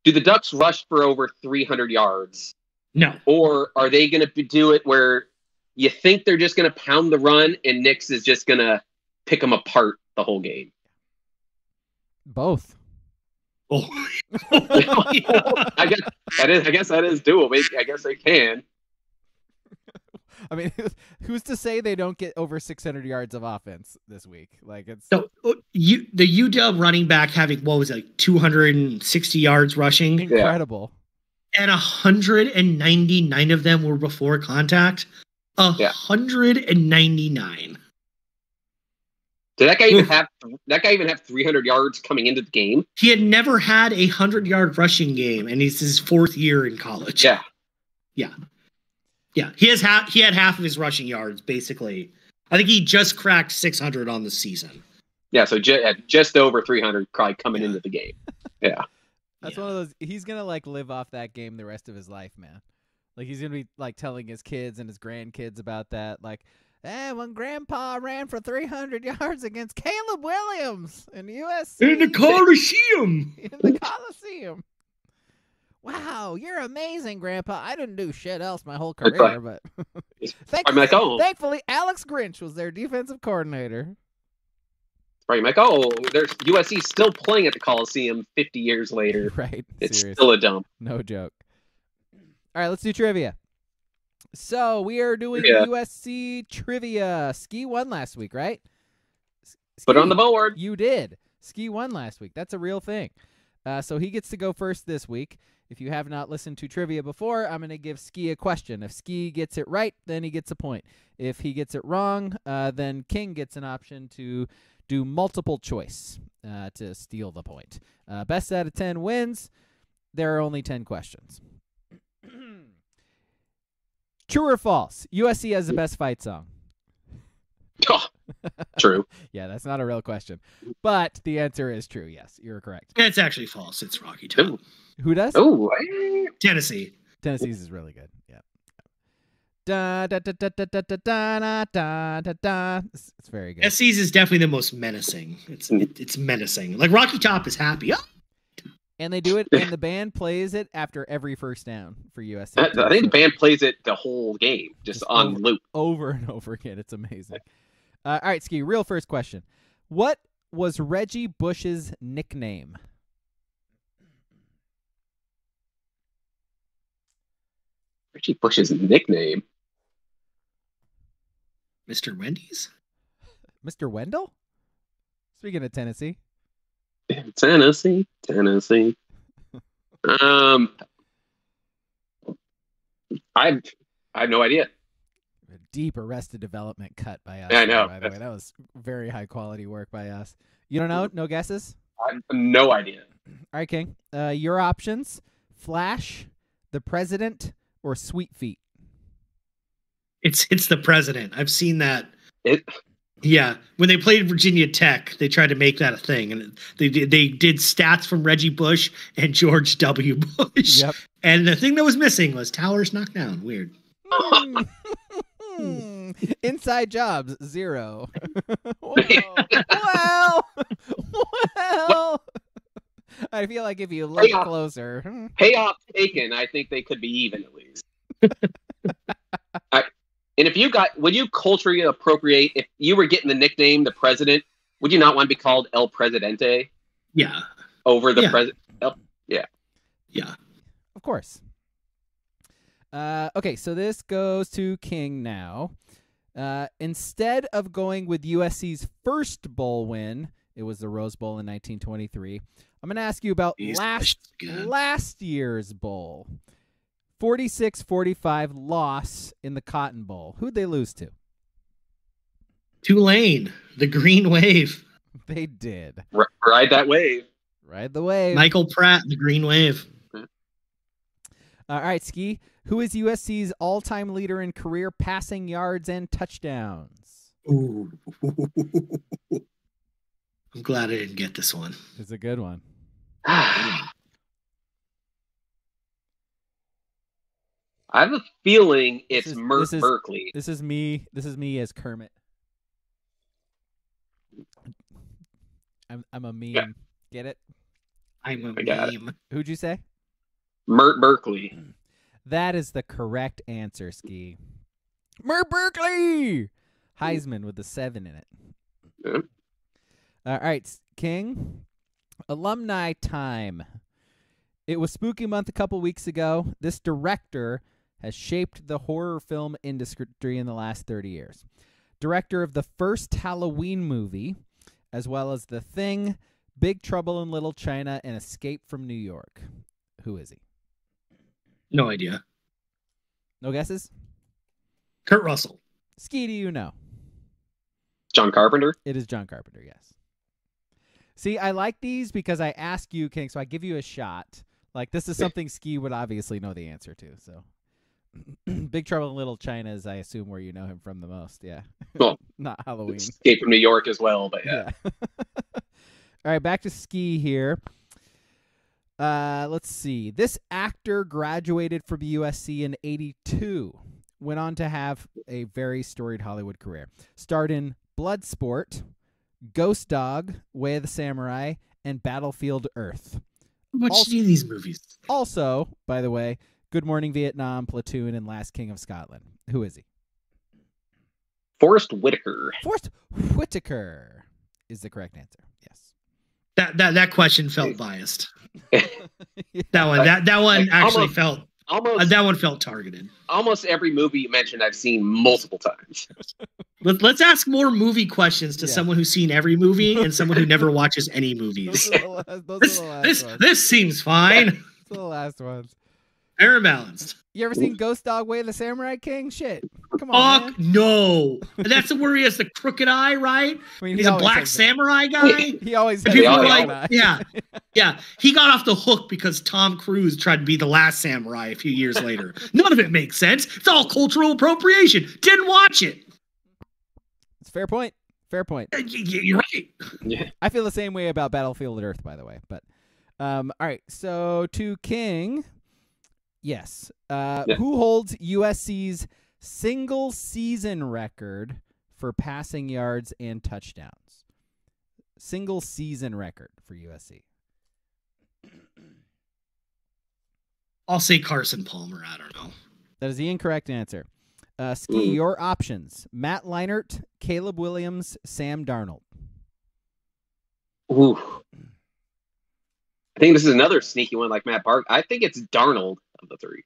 Do the Ducks rush for over 300 yards? No. Or are they going to do it where you think they're just going to pound the run and Nix is just going to pick them apart the whole game? Both. Oh. I guess that is doable. I guess they can. I mean, who's to say they don't get over 600 yards of offense this week? Like, it's so the UW running back having 260 yards rushing, incredible, and 199 of them were before contact. 199. Did that guy even have 300 yards coming into the game? He had never had a 100-yard rushing game, and he's his 4th year in college. Yeah. He had half of his rushing yards, basically. I think he just cracked 600 on the season. Yeah, so just over 300 probably coming into the game. Yeah. That's one of those. He's going to like live off that game the rest of his life, man. Like, he's going to be like telling his kids and his grandkids about that. Like, when Grandpa ran for 300 yards against Caleb Williams in USC. In the Coliseum. Wow, you're amazing, Grandpa. I didn't do shit else my whole career, but thankfully, Alex Grinch was their defensive coordinator. Right, Mike. There's USC still playing at the Coliseum 50 years later. Right, it's still a dump. No joke. All right, let's do trivia. So we are doing USC trivia. Ski won last week, right? Put it on the board. You did. Ski won last week. That's a real thing. So he gets to go first this week. If you have not listened to trivia before, I'm going to give Ski a question. If Ski gets it right, then he gets a point. If he gets it wrong, then King gets an option to do multiple choice to steal the point. Best out of 10 wins. There are only 10 questions. True or false? USC has the best fight song. Oh, true. Yeah, that's not a real question. But the answer is true. Yes, you're correct. It's actually false. It's Rocky Top. Who does? Oh, Tennessee. Tennessee's is really good. Yeah. Da da da da da da da da da da da. It's very good. SC's is definitely the most menacing. It's menacing. Like Rocky Top is happy. And they do it, and the band plays it after every first down for USC. I think the band plays it the whole game, just on loop. Over and over again. It's amazing. All right, Ski, real first question. What was Reggie Bush's nickname? Reggie Bush's nickname? Mr. Wendy's? Mr. Wendell? Speaking of Tennessee. Tennessee. I have no idea. A deep Arrested Development cut by us. Yeah, I know. By the way, that was very high quality work by us. You don't know? No guesses? I have no idea. All right, King. Your options: Flash, the President, or Sweet Feet. It's the president. I've seen that. It. Yeah, when they played Virginia Tech, they tried to make that a thing, and they did stats from Reggie Bush and George W. Bush. Yep. And the thing that was missing was towers knocked down. Weird. Inside jobs 0. well, I feel like if you look closer, payoff taken. I think they could be even at least. And if would you culturally appropriate, if you were getting the nickname the president, would you not want to be called El Presidente? Yeah. Over the president? Yeah. Yeah. Of course. Okay, so this goes to King now. Instead of going with USC's first bowl win, it was the Rose Bowl in 1923. I'm going to ask you about last year's bowl. 46-45 loss in the Cotton Bowl. Who'd they lose to? Tulane, the Green Wave. They did. Ride that wave. Ride the wave. Michael Pratt, the Green Wave. All right, Ski. Who is USC's all-time leader in career passing yards and touchdowns? Ooh. I'm glad I didn't get this one. It's a good one. I have a feeling it's Berkeley. This is me as Kermit. I'm a meme. Yeah. Get it? I'm a meme. Who'd you say? Mert Berkeley. That is the correct answer, Ski. Mert Berkeley! Heisman with the 7 in it. Yeah. All right, King. Alumni time. It was Spooky Month a couple weeks ago. This director has shaped the horror film industry in the last 30 years. Director of the first Halloween movie, as well as The Thing, Big Trouble in Little China, and Escape from New York. Who is he? No idea. No guesses? Kurt Russell. Ski, do you know? John Carpenter? It is John Carpenter, yes. See, I like these because I ask you, King, so I give you a shot. Like, this is something Ski would obviously know the answer to, so. Big Trouble in Little China is, I assume, where you know him from the most, yeah. Well, not Halloween. Escape from New York as well, but yeah. All right, back to Ski here. Let's see. This actor graduated from USC in '82. Went on to have a very storied Hollywood career. Starred in Bloodsport, Ghost Dog, Way of the Samurai, and Battlefield Earth. How much do these movies? Also, by the way, Good Morning Vietnam, Platoon, and Last King of Scotland. Who is he? Forrest Whitaker. Forrest Whitaker is the correct answer. Yes. That question felt biased. That one actually felt that one felt targeted. Almost every movie you mentioned, I've seen multiple times. Let's ask more movie questions to someone who's seen every movie and someone who never watches any movies. This seems fine. Those are the last ones. Fair balanced. You ever seen Ghost Dog Way of the Samurai King? Shit. Come on, man. No. That's where he has the crooked eye, right? I mean, he's a black samurai guy. He always has yeah. He got off the hook because Tom Cruise tried to be the last samurai a few years later. None of it makes sense. It's all cultural appropriation. Didn't watch it. It's a fair point. Fair point. You're right. Yeah. I feel the same way about Battlefield Earth, by the way. But all right. So to King. Yes. Who holds USC's single season record for passing yards and touchdowns? Single season record for USC. I'll say Carson Palmer. I don't know. That is the incorrect answer. Ski, your options: Matt Leinart, Caleb Williams, Sam Darnold. Ooh. I think this is another sneaky one like Matt Park. I think it's Darnold of the three.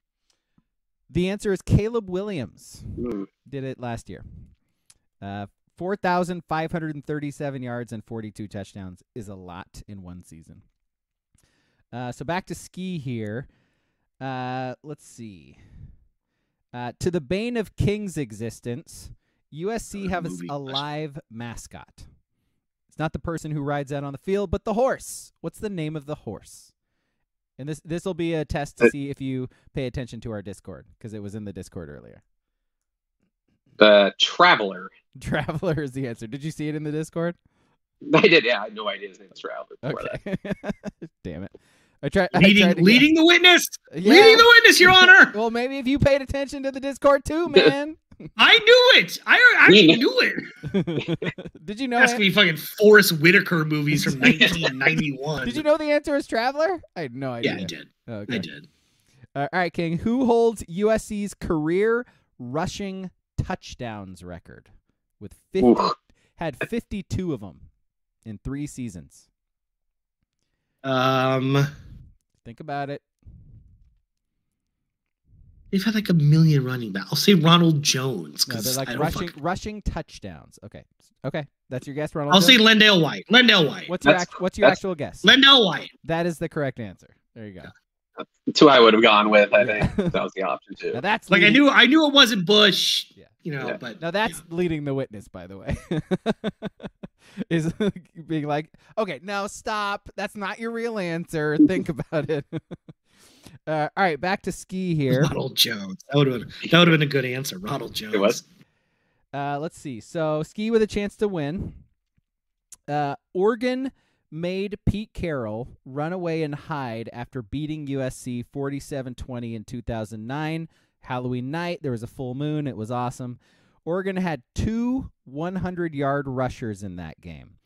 The answer is Caleb Williams. Did it last year. 4,537 yards and 42 touchdowns is a lot in one season. So back to Ski here. Let's see. To the bane of King's existence, USC has a live mascot. It's not the person who rides out on the field, but the horse. What's the name of the horse? And this will be a test to see if you pay attention to our Discord, because it was in the Discord earlier. The Traveler. Traveler is the answer. Did you see it in the Discord? I did, yeah. I had no idea his name was Traveler. Okay. Damn it. Leading the witness. Yeah. Leading the witness, Your Honor. Well, maybe if you paid attention to the Discord too, man. I knew it. I knew it. Did you know? Ask me fucking Forrest Whitaker movies from 1991. Did you know the answer is Traveler? I had no idea. Yeah, I did. Okay. I did. All right, King. Who holds USC's career rushing touchdowns record? With 50, had 52 of them in 3 seasons. Think about it. They've had like a million running backs. I'll say Ronald Jones. No, they're like rushing touchdowns. Okay. That's your guess, Ronald. I'll Jones? say Lendale White. What's your actual guess? Lendale White. That is the correct answer. There you go. That's who I would have gone with. I think that was the option too. Now that's like I knew it wasn't Bush. Yeah. But now that's leading the witness, by the way. Is being like, okay, now stop. That's not your real answer. Think about it. All right, back to Ski here. Ronald Jones. That would have been a good answer. Ronald Jones. It was. Let's see. So Ski with a chance to win. Oregon made Pete Carroll run away and hide after beating USC 47-20 in 2009. Halloween night, there was a full moon. It was awesome. Oregon had 2 100-yard rushers in that game.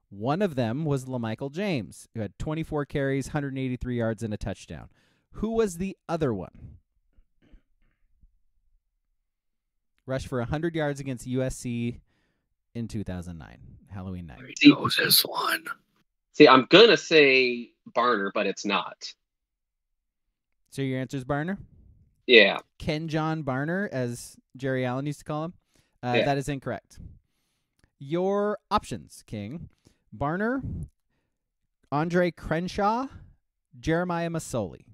One of them was LaMichael James, who had 24 carries, 183 yards, and a touchdown. Who was the other one? Rushed for 100 yards against USC in 2009, Halloween night. He knows this one. See, I'm going to say Barner, but it's not. So your answer is Barner? Yeah. Ken John Barner, as Jerry Allen used to call him. Yeah. That is incorrect. Your options, King. Barner, Andre Crenshaw, Jeremiah Masoli.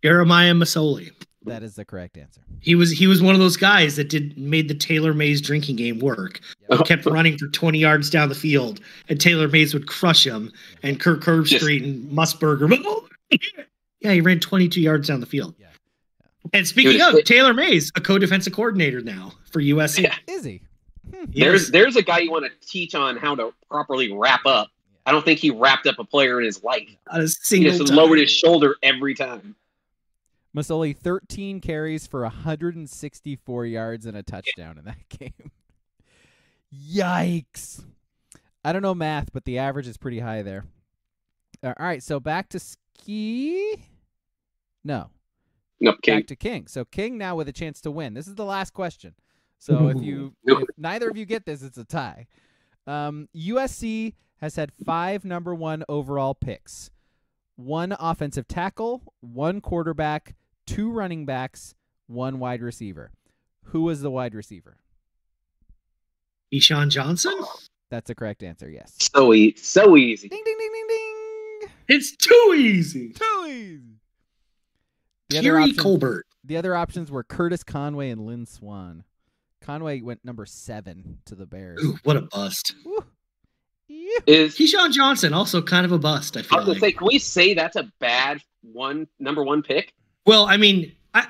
Jeremiah Masoli. That is the correct answer. He was one of those guys that made the Taylor Mays drinking game work. Yep. He kept running for 20 yards down the field, and Taylor Mays would crush him, and Kirk Herbstreit and Musburger. Yeah, he ran 22 yards down the field. Yeah. And speaking of Taylor Mays, a co-defensive coordinator now for USC. Yeah. Is he? There's a guy you want to teach on how to properly wrap up. I don't think he wrapped up a player in his life. Not a single he just time. lowered his shoulder every time. Masoli, 13 carries for 164 yards and a touchdown in that game. Yikes. I don't know math, but the average is pretty high there. All right, so back to Ski. No. Nope, King. Back to King. So King now with a chance to win. This is the last question. So if neither of you get this, it's a tie. USC has had 5 number 1 overall picks. 1 offensive tackle, 1 quarterback, 2 running backs, 1 wide receiver. Who was the wide receiver? Eshaun Johnson? That's the correct answer, yes. So easy. Ding, ding, ding, ding, ding. It's too easy. Too easy. Kerry Colbert. The other options were Curtis Conway and Lynn Swan. Conway went number 7 to the Bears. Ooh, what a bust. Is Keyshawn Johnson also kind of a bust, I feel I was gonna say, can we say that's a bad number 1 pick? Well, I mean, I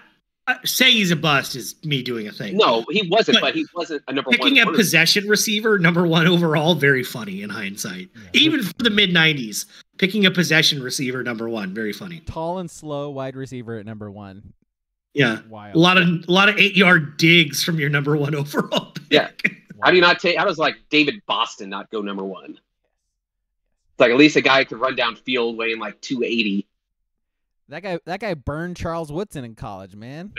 say he's a bust is me doing a thing. No, he wasn't, but he wasn't a number 1. Picking a possession receiver, number 1 overall, very funny in hindsight. Yeah. Even for the mid-90s, picking a possession receiver, number 1, very funny. Tall and slow wide receiver at number 1. Yeah. Wild. A lot of 8-yard digs from your number 1 overall pick. Yeah. How do you not take? How does like David Boston not go number 1? It's like at least a guy could run down field weighing like 280. That guy burned Charles Woodson in college, man.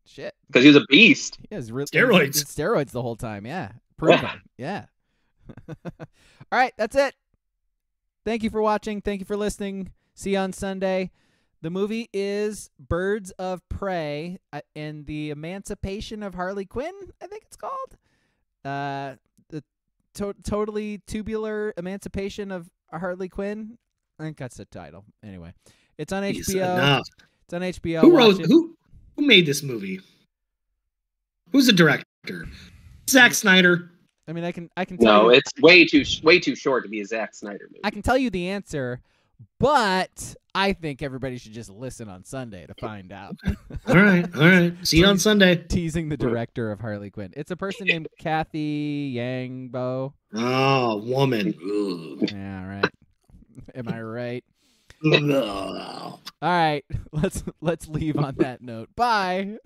Shit. Because he was a beast. He has Steroids. Steroids the whole time. Yeah. Proven. Yeah. All right. That's it. Thank you for watching. Thank you for listening. See you on Sunday. The movie is Birds of Prey and the Emancipation of Harley Quinn, I think it's called. The totally tubular Emancipation of Harley Quinn. I think that's the title. Anyway, it's on HBO. It's on HBO. Who made this movie? Who's the director? Zack Snyder. I mean, I can tell No, you, it's way too short to be a Zack Snyder movie. I can tell you the answer, but I think everybody should just listen on Sunday to find out. All right. See you on Sunday. Teasing the director of Harley Quinn. It's a person named Kathy Yangbo. Oh, woman. Yeah, right. Am I right? All right. Let's leave on that note. Bye.